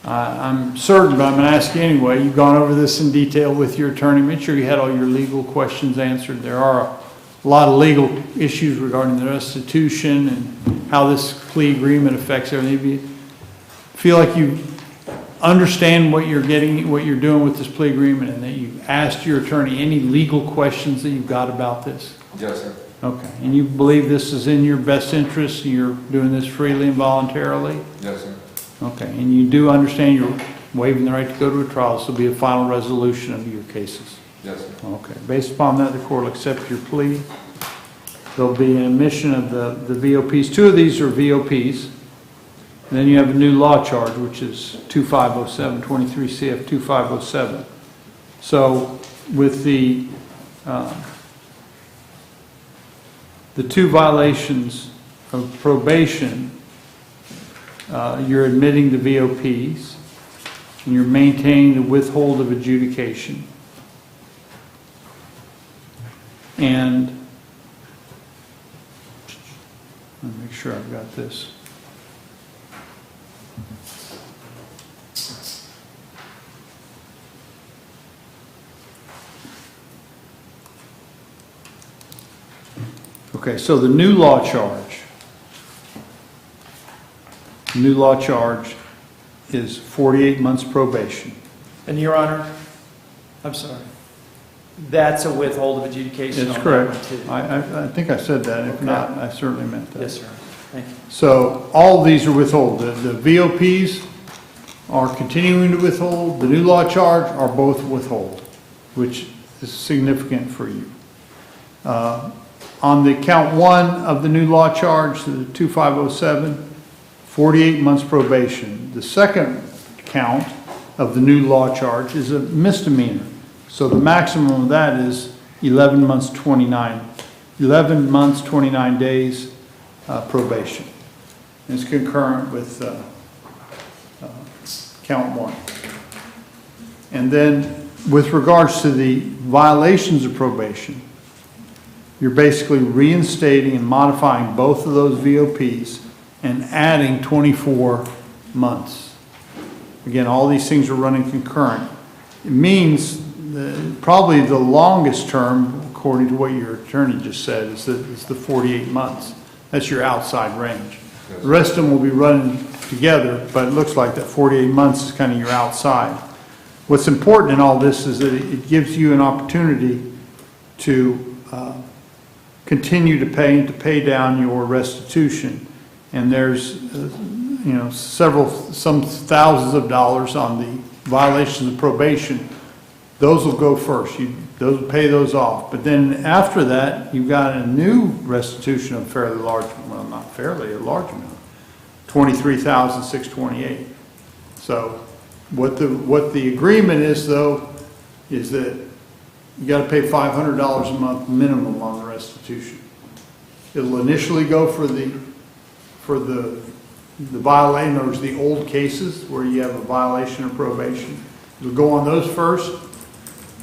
I'm certain, but I'm going to ask you anyway. You've gone over this in detail with your attorney. Make sure you had all your legal questions answered. There are a lot of legal issues regarding the restitution and how this plea agreement affects everything. If you feel like you understand what you're getting, what you're doing with this plea agreement, and that you've asked your attorney any legal questions that you've got about this? Yes, sir. Okay. And you believe this is in your best interest and you're doing this freely and voluntarily? Yes, sir. Okay. And you do understand you're waiving the right to go to a trial. This will be a final resolution of your cases? Yes, sir. Okay. Based upon that, the court will accept your plea. There'll be an admission of the VOPs. Two of these are VOPs. And then you have a new law charge, which is 2507, 23 CF 2507. So with the the 2 violations of probation, you're admitting the VOPs, and you're maintaining the withhold of adjudication. And let me make sure I've got this. Okay, so the new law charge is 48 months probation. And Your Honor, I'm sorry, that's a withhold of adjudication That's on correct. that one too. I think I said that. If Okay. not, I certainly meant that. Yes, sir. Thank you. So all of these are withhold. The VOPs are continuing to withhold. The new law charge are both withhold, which is significant for you. On the count 1 of the new law charge, the 2507, 48 months probation. The second count of the new law charge is a misdemeanor. So the maximum of that is 11 months 29 days probation. It's concurrent with count 1. And then with regards to the violations of probation, you're basically reinstating and modifying both of those VOPs and adding 24 months. Again, all these things are running concurrent. It means probably the longest term, according to what your attorney just said, is the 48 months. That's your outside range. The rest of them will be running together, but it looks like that 48 months is kind of your outside. What's important in all this is that it gives you an opportunity to continue to pay down your restitution. And there's, some thousands of dollars on the violations of probation. Those will go first. Those will pay those off. But then after that, you've got a new restitution of fairly large, well, not fairly, a large amount, $23,628. So what the agreement is, though, is that you got to pay $500 a month minimum on the restitution. It'll initially go for the violation, or the old cases where you have a violation of probation. It'll go on those first,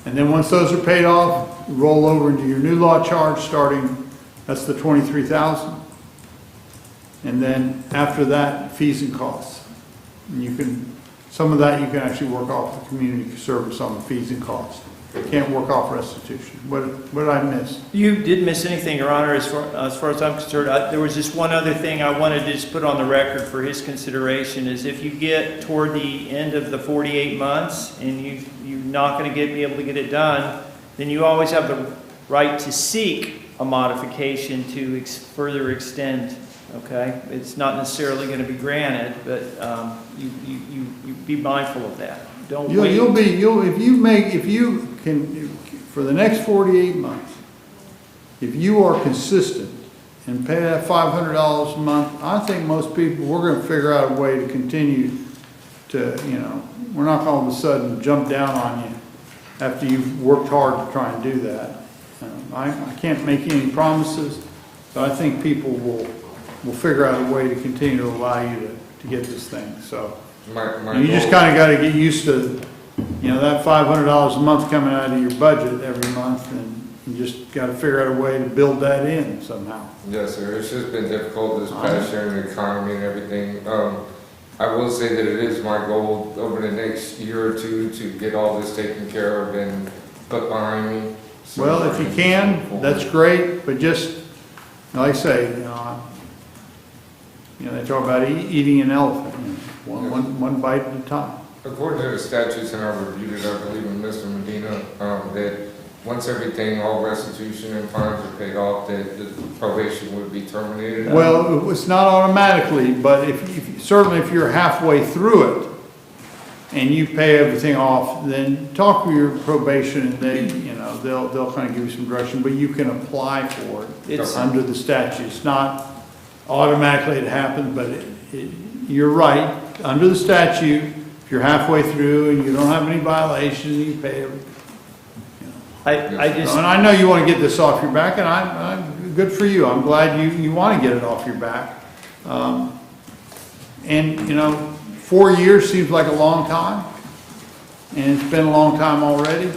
and then once those are paid off, roll over into your new law charge starting, that's the $23,000. And then after that, fees and costs. And some of that you can actually work off the community service on the fees and costs. You can't work off restitution. What did I miss? You didn't miss anything, Your Honor, as far as I'm concerned. There was just one other thing I wanted to just put on the record for his consideration, is if you get toward the end of the 48 months and you're not going to be able to get it done, then you always have the right to seek a modification to further extend. Okay, it's not necessarily going to be granted, but you be mindful of that. Don't wait. If you can, for the next 48 months, if you are consistent and pay that $500 a month, I think most people, we're going to figure out a way to continue to, we're not going to all of a sudden jump down on you after you've worked hard to try and do that. I can't make any promises, but I think people will figure out a way to continue to allow you to get this thing. So you just kind of got to get used to, that $500 a month coming out of your budget every month, and you just got to figure out a way to build that in somehow. Yes, sir. It's just been difficult this past year in the economy and everything. I will say that it is my goal over the next year or two to get all this taken care of and put behind me. So well, if you can, that's great, but just, like I say, they talk about eating an elephant, one bite at a time. According to the statutes, and I reviewed it, I believe in Mr. Medina, that once all restitution and fines are paid off, that the probation would be terminated. Well, it's not automatically, but certainly if you're halfway through it and you pay everything off, then talk to your probation and they'll kind of give you some direction, but you can apply for it. It's under the statute. It's not automatically it happens, but you're right. Under the statute, if you're halfway through and you don't have any violations, you pay everything. And I know you want to get this off your back, and good for you. I'm glad you want to get it off your back. And, 4 years seems like a long time, and it's been a long time already.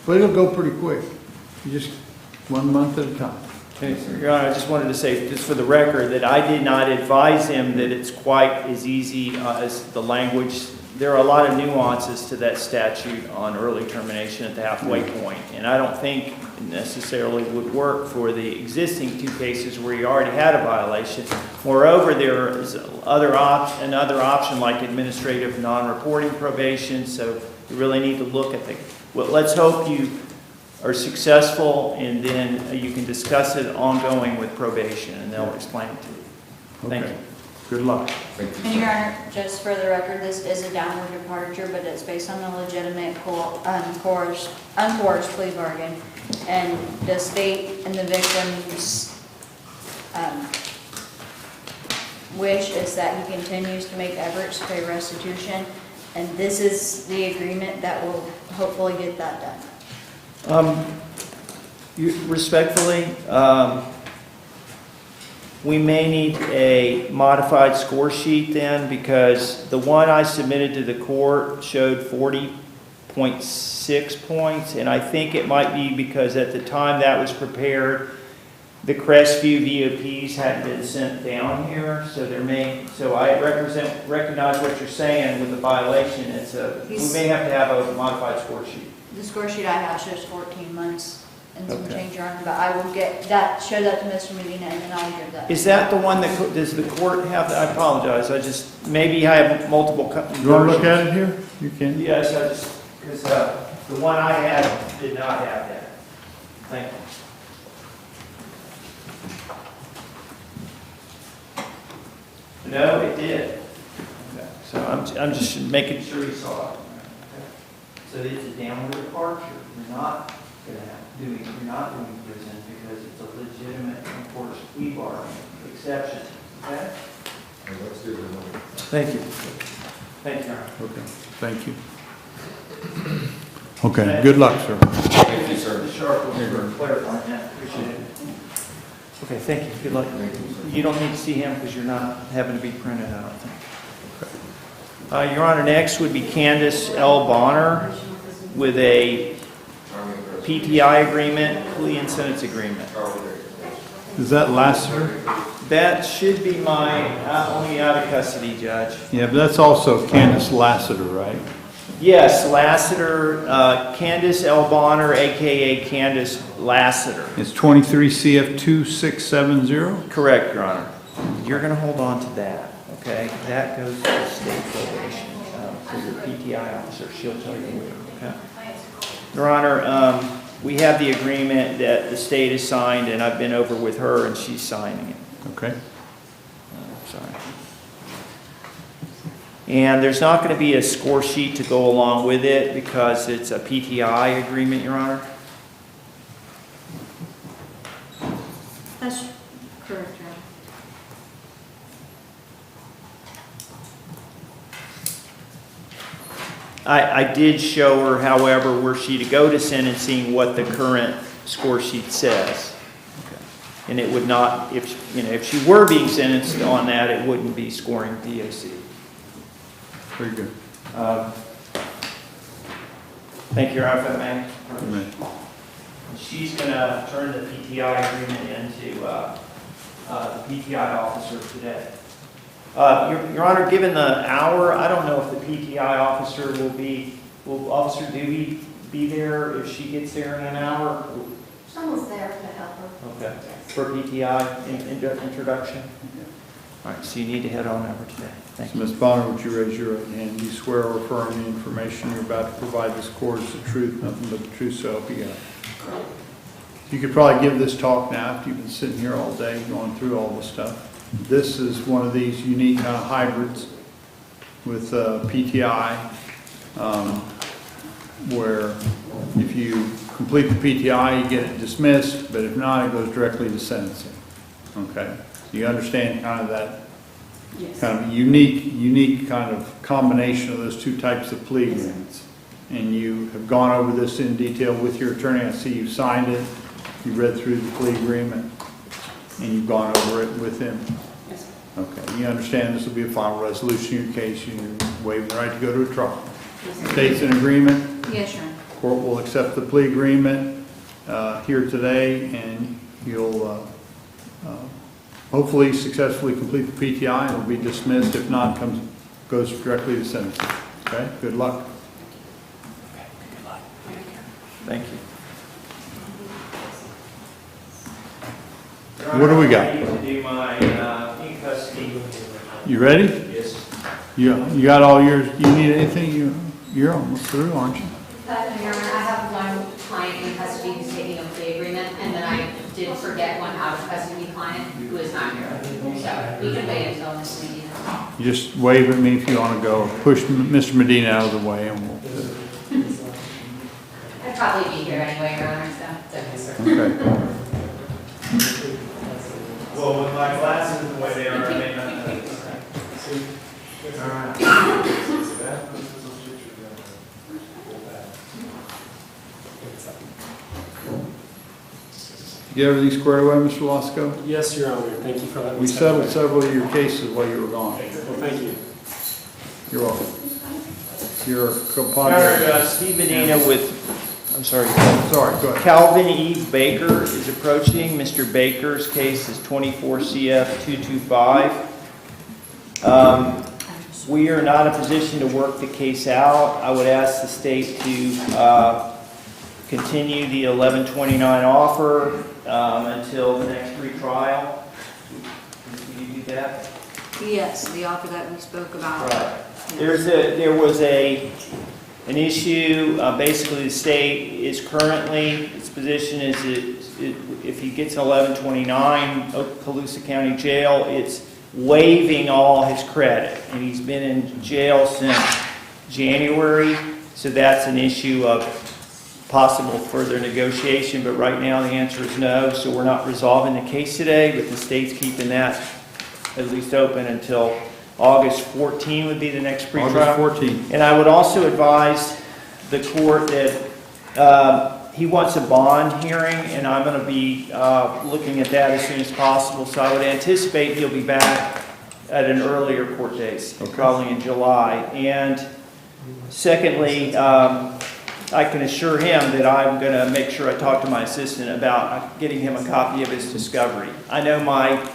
But it'll go pretty quick. You just 1 month at a time. Okay, so, Your Honor, I just wanted to say, just for the record, that I did not advise him that it's quite as easy as the language. There are a lot of nuances to that statute on early termination at the halfway point, and I don't think it necessarily would work for the existing 2 cases where you already had a violation. Moreover, there is another option like administrative non-reporting probation, so you really need to look at well, let's hope you are successful, and then you can discuss it ongoing with probation, and they'll explain it to you. Thank you. Good luck. And Your Honor, just for the record, this is a downward departure, but it's based on a legitimate uncoerced plea bargain. And the state and the victim's wish is that he continues to make efforts to pay restitution. And this is the agreement that will hopefully get that done. Respectfully, we may need a modified score sheet then, because the one I submitted to the court showed 40.6 points, and I think it might be because at the time that was prepared, the Crestview VOPs hadn't been sent down here, so I recognize what you're saying with the violation. We may have to have a modified score sheet. The score sheet I have shows 14 months. And some change around, but I will get that, show that to Mr. Medina, and then I'll give that. Is that the one that, does the court have that? I apologize, maybe I have multiple. You want to look at it here? You can. Yes, because the one I had did not have that. Thank you. No, it did. Okay. So I'm just making sure you saw it. Okay. So it's a downward departure. You're not doing prison because it's a legitimate, of course, plea bargain exception. Okay? Thank you. Thank you, Your Honor. Okay. Thank you. Okay. Good luck, sir. Thank you, sir. The sharp was for clarifying that. Appreciate it. Okay, thank you. Good luck. You don't need to see him because you're not having to be printed, I don't think. Your Honor, next would be Candace L. Bonner with a PTI agreement, plea and sentence agreement. Is that Lassiter? That should be my only out of custody judge. Yeah, but that's also Candace Lassiter, right? Yes, Lassiter, Candace L. Bonner, a.k.a. Candace Lassiter. It's 23 CF 2670? Correct, Your Honor. You're going to hold on to that, okay? That goes to the state probation for your PTI officer. She'll tell you where, okay? Your Honor, we have the agreement that the state has signed, and I've been over with her, and she's signing it. Okay. Sorry. And there's not going to be a score sheet to go along with it because it's a PTI agreement, Your Honor. That's correct, Your Honor. I did show her, however, were she to go to sentencing, what the current score sheet says. Okay. And it would not, if she were being sentenced on that, it wouldn't be scoring DOC. Very good. Thank you, Your Honor, if I may. She's going to turn the PTI agreement into the PTI officer today. Your Honor, given the hour, I don't know if the PTI officer will Officer Dewey be there if she gets there in an hour? Someone's there to help her. Okay. For PTI introduction? All right, so you need to head on over today. Thank you. Ms. Bonner, would you raise your right hand? Do you swear or affirm the information you're about to provide this court is the truth, nothing but the truth, so help you God? You could probably give this talk now after you've been sitting here all day going through all this stuff. This is one of these unique kind of hybrids with PTI, where if you complete the PTI, you get it dismissed, but if not, it goes directly to sentencing. Okay, so you understand kind of that kind of unique kind of combination of those two types of plea agreements. And you have gone over this in detail with your attorney. I see you signed it. You read through the plea agreement and you've gone over it with him? Yes, sir. Okay, you understand this will be a final resolution in your case, you waive the right to go to a trial. Yes, sir. State's in agreement, Yes, Your Honor. court will accept the plea agreement here today, and you'll hopefully successfully complete the PTI and will be dismissed. If not, goes directly to sentencing. Okay, good luck. Thank you. What do we got? I need to do my in-custody. You ready? Yes. You got all yours, you need anything? You're almost through, aren't you? Your Honor, I have one client in custody who's taking a plea agreement, and then I did forget one out of custody client who is not here. So we can wait until Ms. Medina. You just wave at me if you want to go. Push Mr. Medina out of the way and we'll. I'd probably be here anyway, Your Honor, so it's okay, sir. Okay. Well, with my glasses the way they are, I may not know. All right. You get everything squared away, Mr. Lasco? Yes, Your Honor. Thank you for letting me. We settled several of your cases while you were gone. Well, thank you. You're welcome. Your Your compadre. Honor, Steve Medina with, I'm sorry. Sorry, go ahead. Calvin E. Baker is approaching. Mr. Baker's case is 24 CF 225. We are not in a position to work the case out. I would ask the state to continue the 1129 offer until the next retrial. Can you do that? Yes, the offer that we spoke about. Right. There was an issue. Basically, the state is currently, its position is if he gets 1129, Okaloosa County Jail, it's waiving all his credit, and he's been in jail since January. So that's an issue of possible further negotiation. But right now, the answer is no. So we're not resolving the case today, but the state's keeping that at least open until August 14 would be the next pretrial. August 14. And I would also advise the court that he wants a bond hearing, and I'm going to be looking at that as soon as possible. So I would anticipate he'll be back at an earlier court date, probably in July. And secondly, I can assure him that I'm going to make sure I talk to my assistant about getting him a copy of his discovery. I know my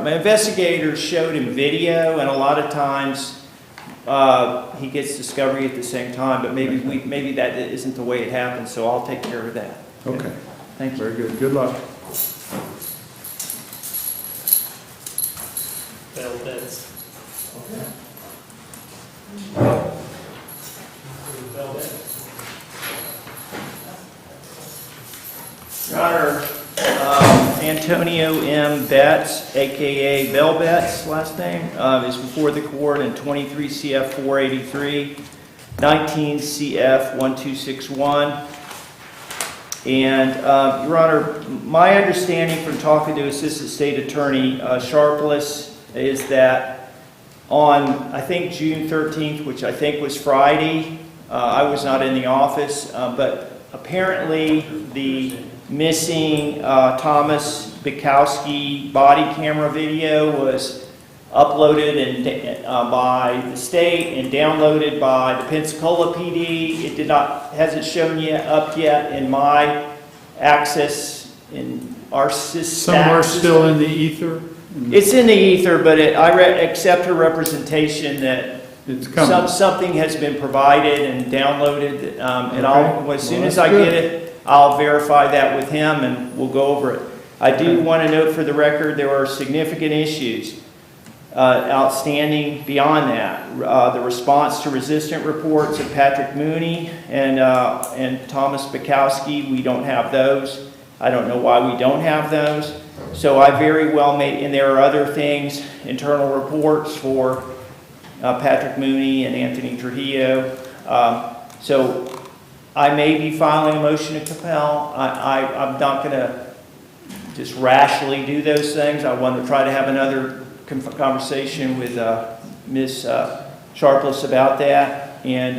investigators showed him video, and a lot of times he gets discovery at the same time, but maybe that isn't the way it happens, so I'll take care of that. Okay. Thank you. Very good. Good luck. Your Honor, Antonio M. Betts, a.k.a. Bell Betts, last name, is before the court in 23 CF 483, 19 CF 1261. And, Your Honor, my understanding from talking to Assistant State Attorney Sharpless is that on, I think, June 13th, which I think was Friday, I was not in the office, but apparently the missing Thomas Bukowski body camera video was uploaded by the state and downloaded by the Pensacola PD. It hasn't shown up yet in my access in our system. Somewhere still in the ether? It's in the ether, but I accept her representation that it's coming. Something has been provided and downloaded, and Okay. as soon as I get it, I'll verify that with him and we'll go over it. I do want to note for the record there are significant issues outstanding beyond that. The response to resistant reports of Patrick Mooney and Thomas Bukowski, we don't have those. I don't know why we don't have those. So I very well may, and there are other things, internal reports for Patrick Mooney and Anthony Trujillo. So I may be filing a motion to compel. I'm not going to just rashly do those things. I want to try to have another conversation with Ms. Sharpless about that. And,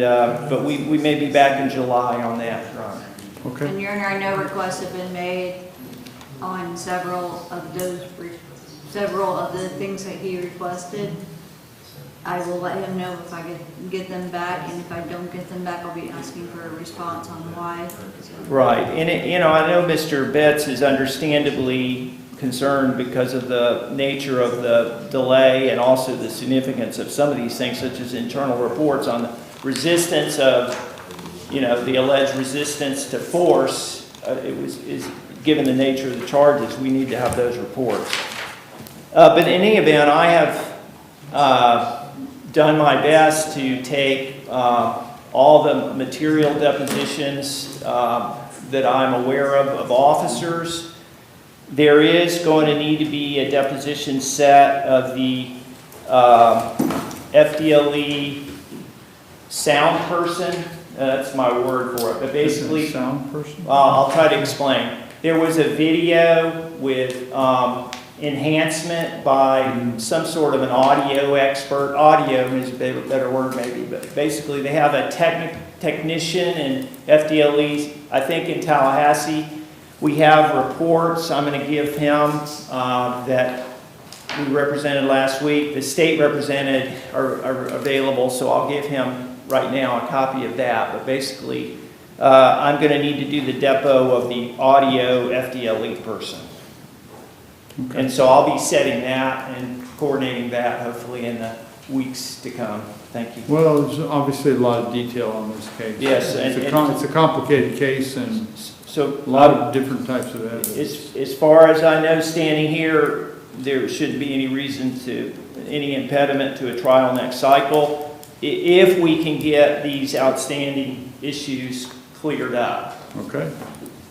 but we may be back in July on that, Your Honor. Okay. And Your Honor, I know requests have been made on several of the things that he requested. I will let him know if I get them back, and if I don't get them back, I'll be asking for a response on why. Right, and I know Mr. Betts is understandably concerned because of the nature of the delay and also the significance of some of these things, such as internal reports on the resistance of, the alleged resistance to force. Given the nature of the charges, we need to have those reports. But in any event, I have done my best to take all the material depositions that I'm aware of officers. There is going to need to be a deposition set of the FDLE sound person. That's my word for it. But basically, sound person? I'll try to explain. There was a video with enhancement by some sort of an audio expert. Audio is a better word maybe, but basically they have a technician in FDLE, I think in Tallahassee. We have reports I'm going to give him that we represented last week. The state represented are available, so I'll give him right now a copy of that. But basically, I'm going to need to do the depo of the audio FDLE person. Okay. And so I'll be setting that and coordinating that hopefully in the weeks to come. Thank you. Well, there's obviously a lot of detail on this case. Yes. It's a complicated case and so a lot of different types of evidence. As far as I know, standing here, there shouldn't be any impediment to a trial next cycle if we can get these outstanding issues cleared up. Okay.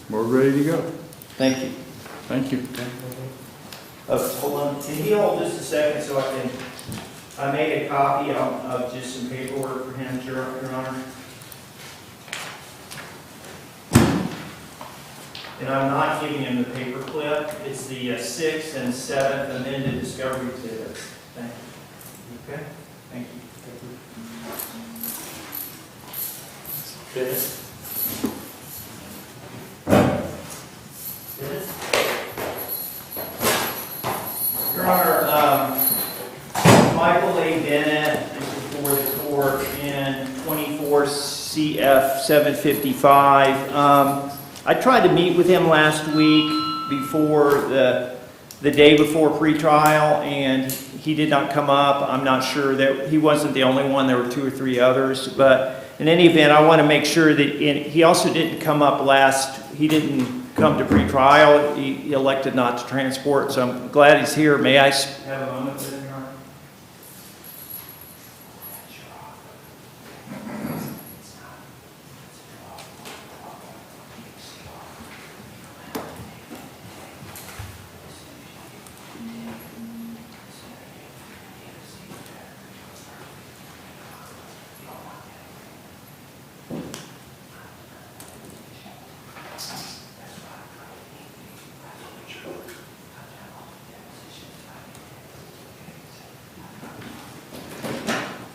We're ready to go. Thank you. Thank you. Hold on. Can you hold just a second so I made a copy of just some paperwork for him, Your Honor. And I'm not giving him the paper clip. It's the 6th and 7th amended discovery exhibits. Thank you. Okay? Thank you. Finish. Your Honor, Michael A. Bennett is before the court in 24 CF 755. I tried to meet with him last week before the day before pretrial, and he did not come up. I'm not sure that he wasn't the only one. There were 2 or 3 others, but in any event, I want to make sure that he also didn't come up he didn't come to pretrial. He elected not to transport, so I'm glad he's here. May I have a moment with him, Your Honor?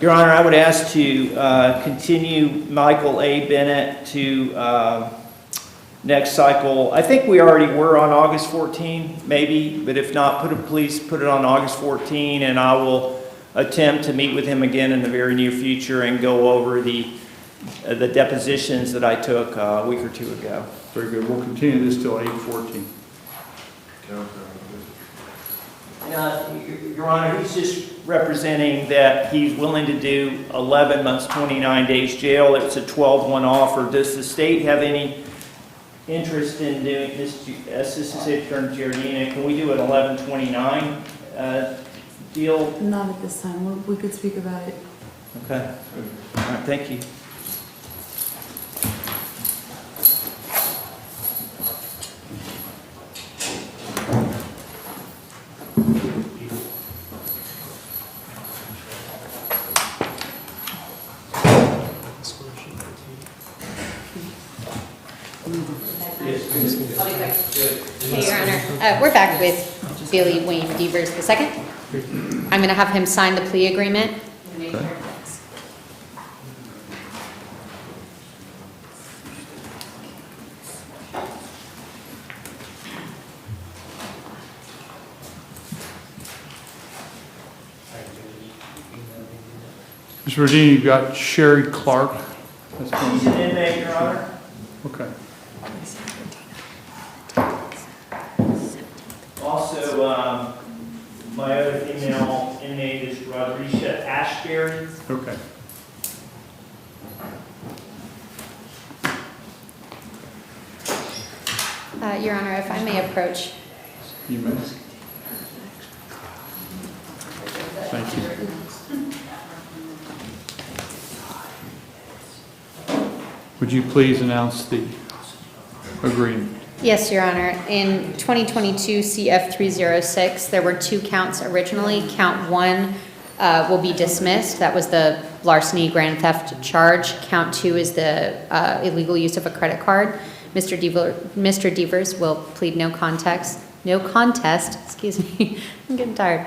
Your Honor, I would ask to continue Michael A. Bennett to next cycle. I think we already were on August 14, maybe, but if not, please put it on August 14, and I will attempt to meet with him again in the very near future and go over the depositions that I took a week or 2 ago. Very good. We'll continue this till 8/14. Your Honor, he's just representing that he's willing to do 11 months, 29 days jail. It's a 12-1 offer. Does the state have any interest in doing this? Assistant State Attorney Giardina, can we do an 11/29 deal? Not at this time. We could speak about it. Okay. All right, thank you. Okay, Your Honor. We're back with Billy Wayne Devers II. I'm going to have him sign the plea agreement. Okay. Mr. Rodini, you've got Sherry Clark. She's an inmate, Your Honor. Okay. Also, my other female inmate is Rodrisha Ashbury. Okay. Your Honor, if I may approach. You may. Thank you. Would you please announce the agreement? Yes, Your Honor. In 2022 CF 306, there were 2 counts originally. Count 1 will be dismissed. That was the larceny grand theft charge. Count 2 is the illegal use of a credit card. Mr. Devers will plead no contest, excuse me, I'm getting tired.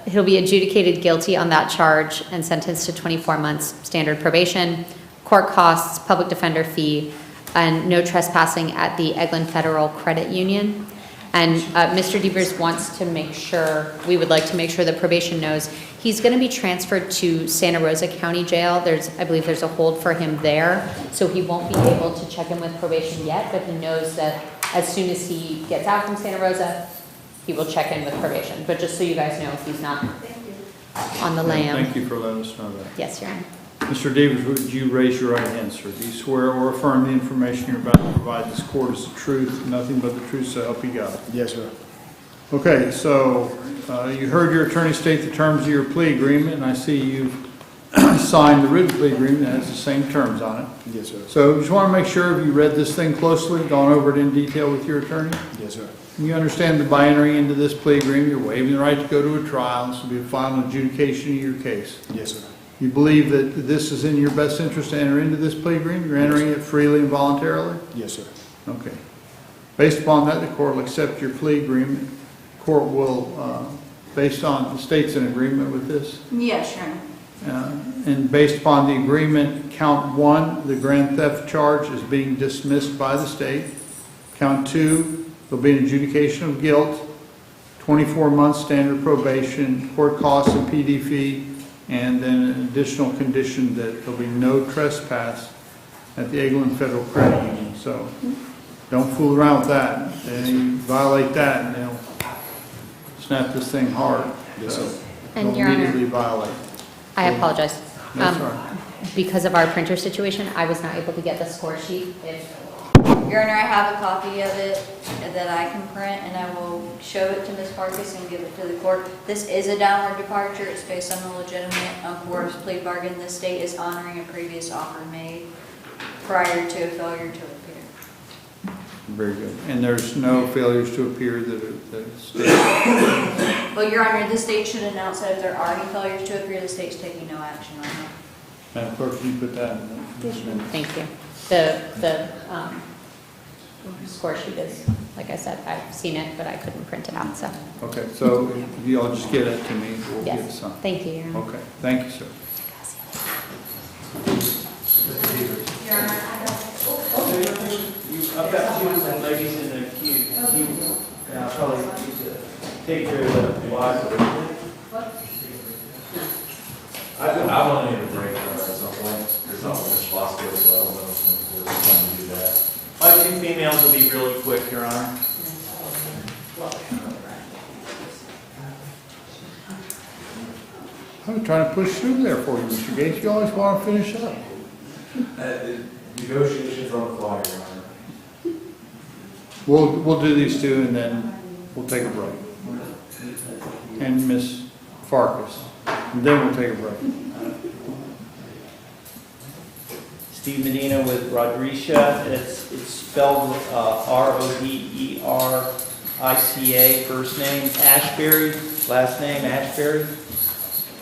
He'll be adjudicated guilty on that charge and sentenced to 24 months standard probation, court costs, public defender fee, and no trespassing at the Eglin Federal Credit Union. And Mr. Devers wants to make sure, we would like to make sure that probation knows he's going to be transferred to Santa Rosa County Jail. I believe there's a hold for him there, so he won't be able to check in with probation yet, but he knows that as soon as he gets out from Santa Rosa, he will check in with probation. But just so you guys know, if he's not on the lam. Thank you for letting us know that. Yes, Your Honor. Mr. Davis, would you raise your right hand, sir? Do you swear or affirm the information you're about to provide this court is the truth, nothing but the truth, so help you God? Yes, sir. Okay, so you heard your attorney state the terms of your plea agreement, and I see you've signed the written plea agreement that has the same terms on it. Yes, sir. So just want to make sure if you read this thing closely, gone over it in detail with your attorney? Yes, sir. You understand that by entering into this plea agreement, you're waiving the right to go to a trial. This will be a final adjudication of your case. Yes, sir. You believe that this is in your best interest to enter into this plea agreement? You're entering it freely and voluntarily? Yes, sir. Okay. Based upon that, the court will accept your plea agreement. Court will, based on, the state's in agreement with this? Yes, Your Honor. And based upon the agreement, count 1, the grand theft charge is being dismissed by the state. Count 2, there'll be an adjudication of guilt, 24 months standard probation, court costs and PD fee, and then an additional condition that there'll be no trespass at the Eglin Federal Credit Union. So don't fool around with that. They violate that and they'll snap this thing hard. Yes, So sir. And they'll Your Honor, immediately violate. I apologize. That's all right. Because of our printer situation, I was not able to get the score sheet. Your Honor, I have a copy of it that I can print, and I will show it to Ms. Farkas and give it to the court. This is a downward departure. It's based on the legitimate uncoerced plea bargain. The state is honoring a previous offer made prior to a failure to appear. Very good. And there's no failures to appear that state. Well, Your Honor, the state should announce that if there are any failures to appear, the state's taking no action on it. Madam Clerk, can you put that in the Thank you. The score sheet is, like I said, I've seen it, but I couldn't print it out, so. Okay, so if you all just get it to me, we'll get it Yes, signed. thank you, Your Honor. Okay, thank you, sir. I've got 2 ladies in the queue. I'll probably need to take care of the wives. I want to need a break at some point. There's not much lost there, so I don't know if we're trying to do that. My 2 females will be really quick, Your Honor. I'm trying to push through there for you, Mr. Gates. You always want to finish up. Negotiations on the fly, Your Honor. We'll do these 2 and then we'll take a break. And Ms. Farkas. And then we'll take a break. Steve Medina with Rodrisha. It's spelled Roderica, first name Ashbury, last name Ashbury.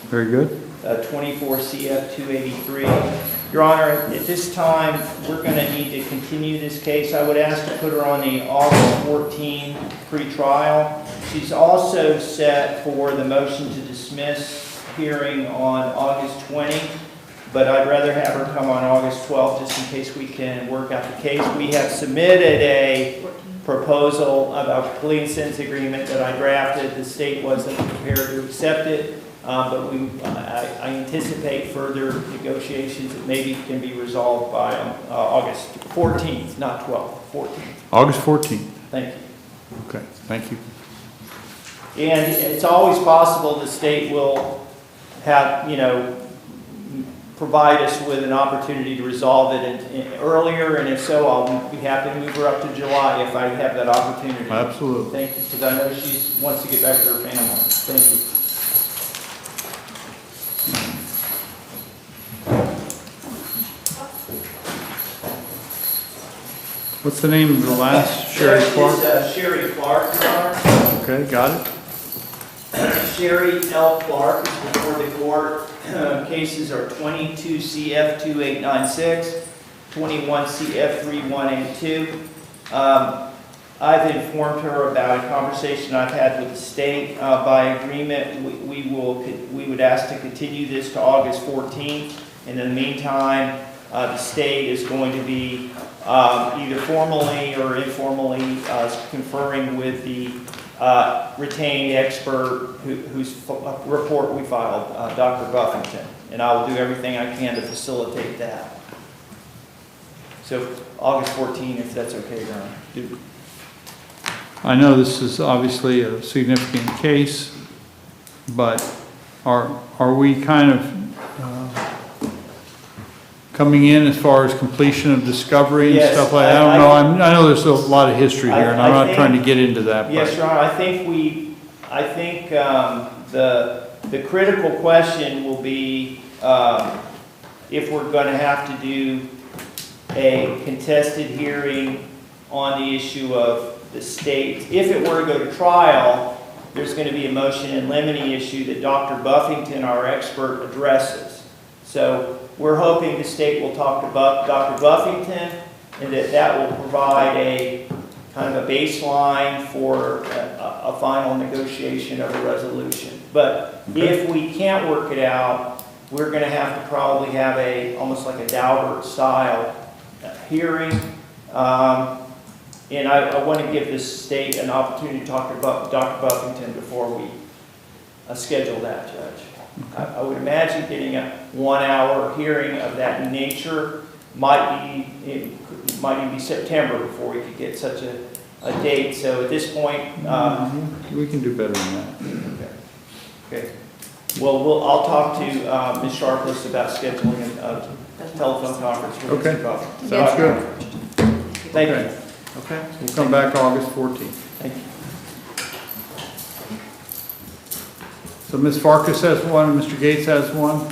Very good. 24 CF 283. Your Honor, at this time, we're going to need to continue this case. I would ask to put her on the August 14 pretrial. She's also set for the motion to dismiss hearing on August 20, but I'd rather have her come on August 12 just in case we can work out the case. We have submitted a proposal of a plea and sentence agreement that I drafted. The state wasn't prepared to accept it. But I anticipate further negotiations that maybe can be resolved by August 14th, not 12th, 14th. August 14th. Thank you. Okay, thank you. And it's always possible the state will have, provide us with an opportunity to resolve it earlier, and if so, I'll be happy to move her up to July if I have that opportunity. Absolutely. Thank you, because I know she wants to get back to her family. Thank you. What's the name of the last? Sherry Clark? Sherry Clark, Your Honor. Okay, got it. Sherry L. Clark is before the court. Cases are 22 CF 2896, 21 CF 3182. I've informed her about a conversation I've had with the state. By agreement, we would ask to continue this to August 14th. And in the meantime, the state is going to be either formally or informally conferring with the retained expert whose report we filed, Dr. Buffington. And I will do everything I can to facilitate that. So August 14th, if that's okay, Your Honor. I know this is obviously a significant case, but are we kind of coming in as far as completion of discovery and Yes, stuff like that? I don't know. I know there's a lot of history here, and I'm not trying to get into that. Yes, Your Honor. I think the critical question will be if we're going to have to do a contested hearing on the issue of the state. If it were to go to trial, there's going to be a motion in limine issue that Dr. Buffington, our expert, addresses. So we're hoping the state will talk to Dr. Buffington, and that will provide a kind of a baseline for a final negotiation of a resolution. But if we can't work it out, we're going to have to probably have almost like a Daubert style hearing. And I want to give this state an opportunity to talk to Dr. Buffington before we schedule that, Judge. I would imagine getting a 1-hour hearing of that nature might even be September before we could get such a date. So at this point, we can do better than that. Okay. Well, I'll talk to Ms. Sharpless about scheduling a telephone conference with Mr. Buffington. Sounds good. Thank you. Okay, we'll come back August 14th. Thank you. So Ms. Farkas has one and Mr. Gates has one.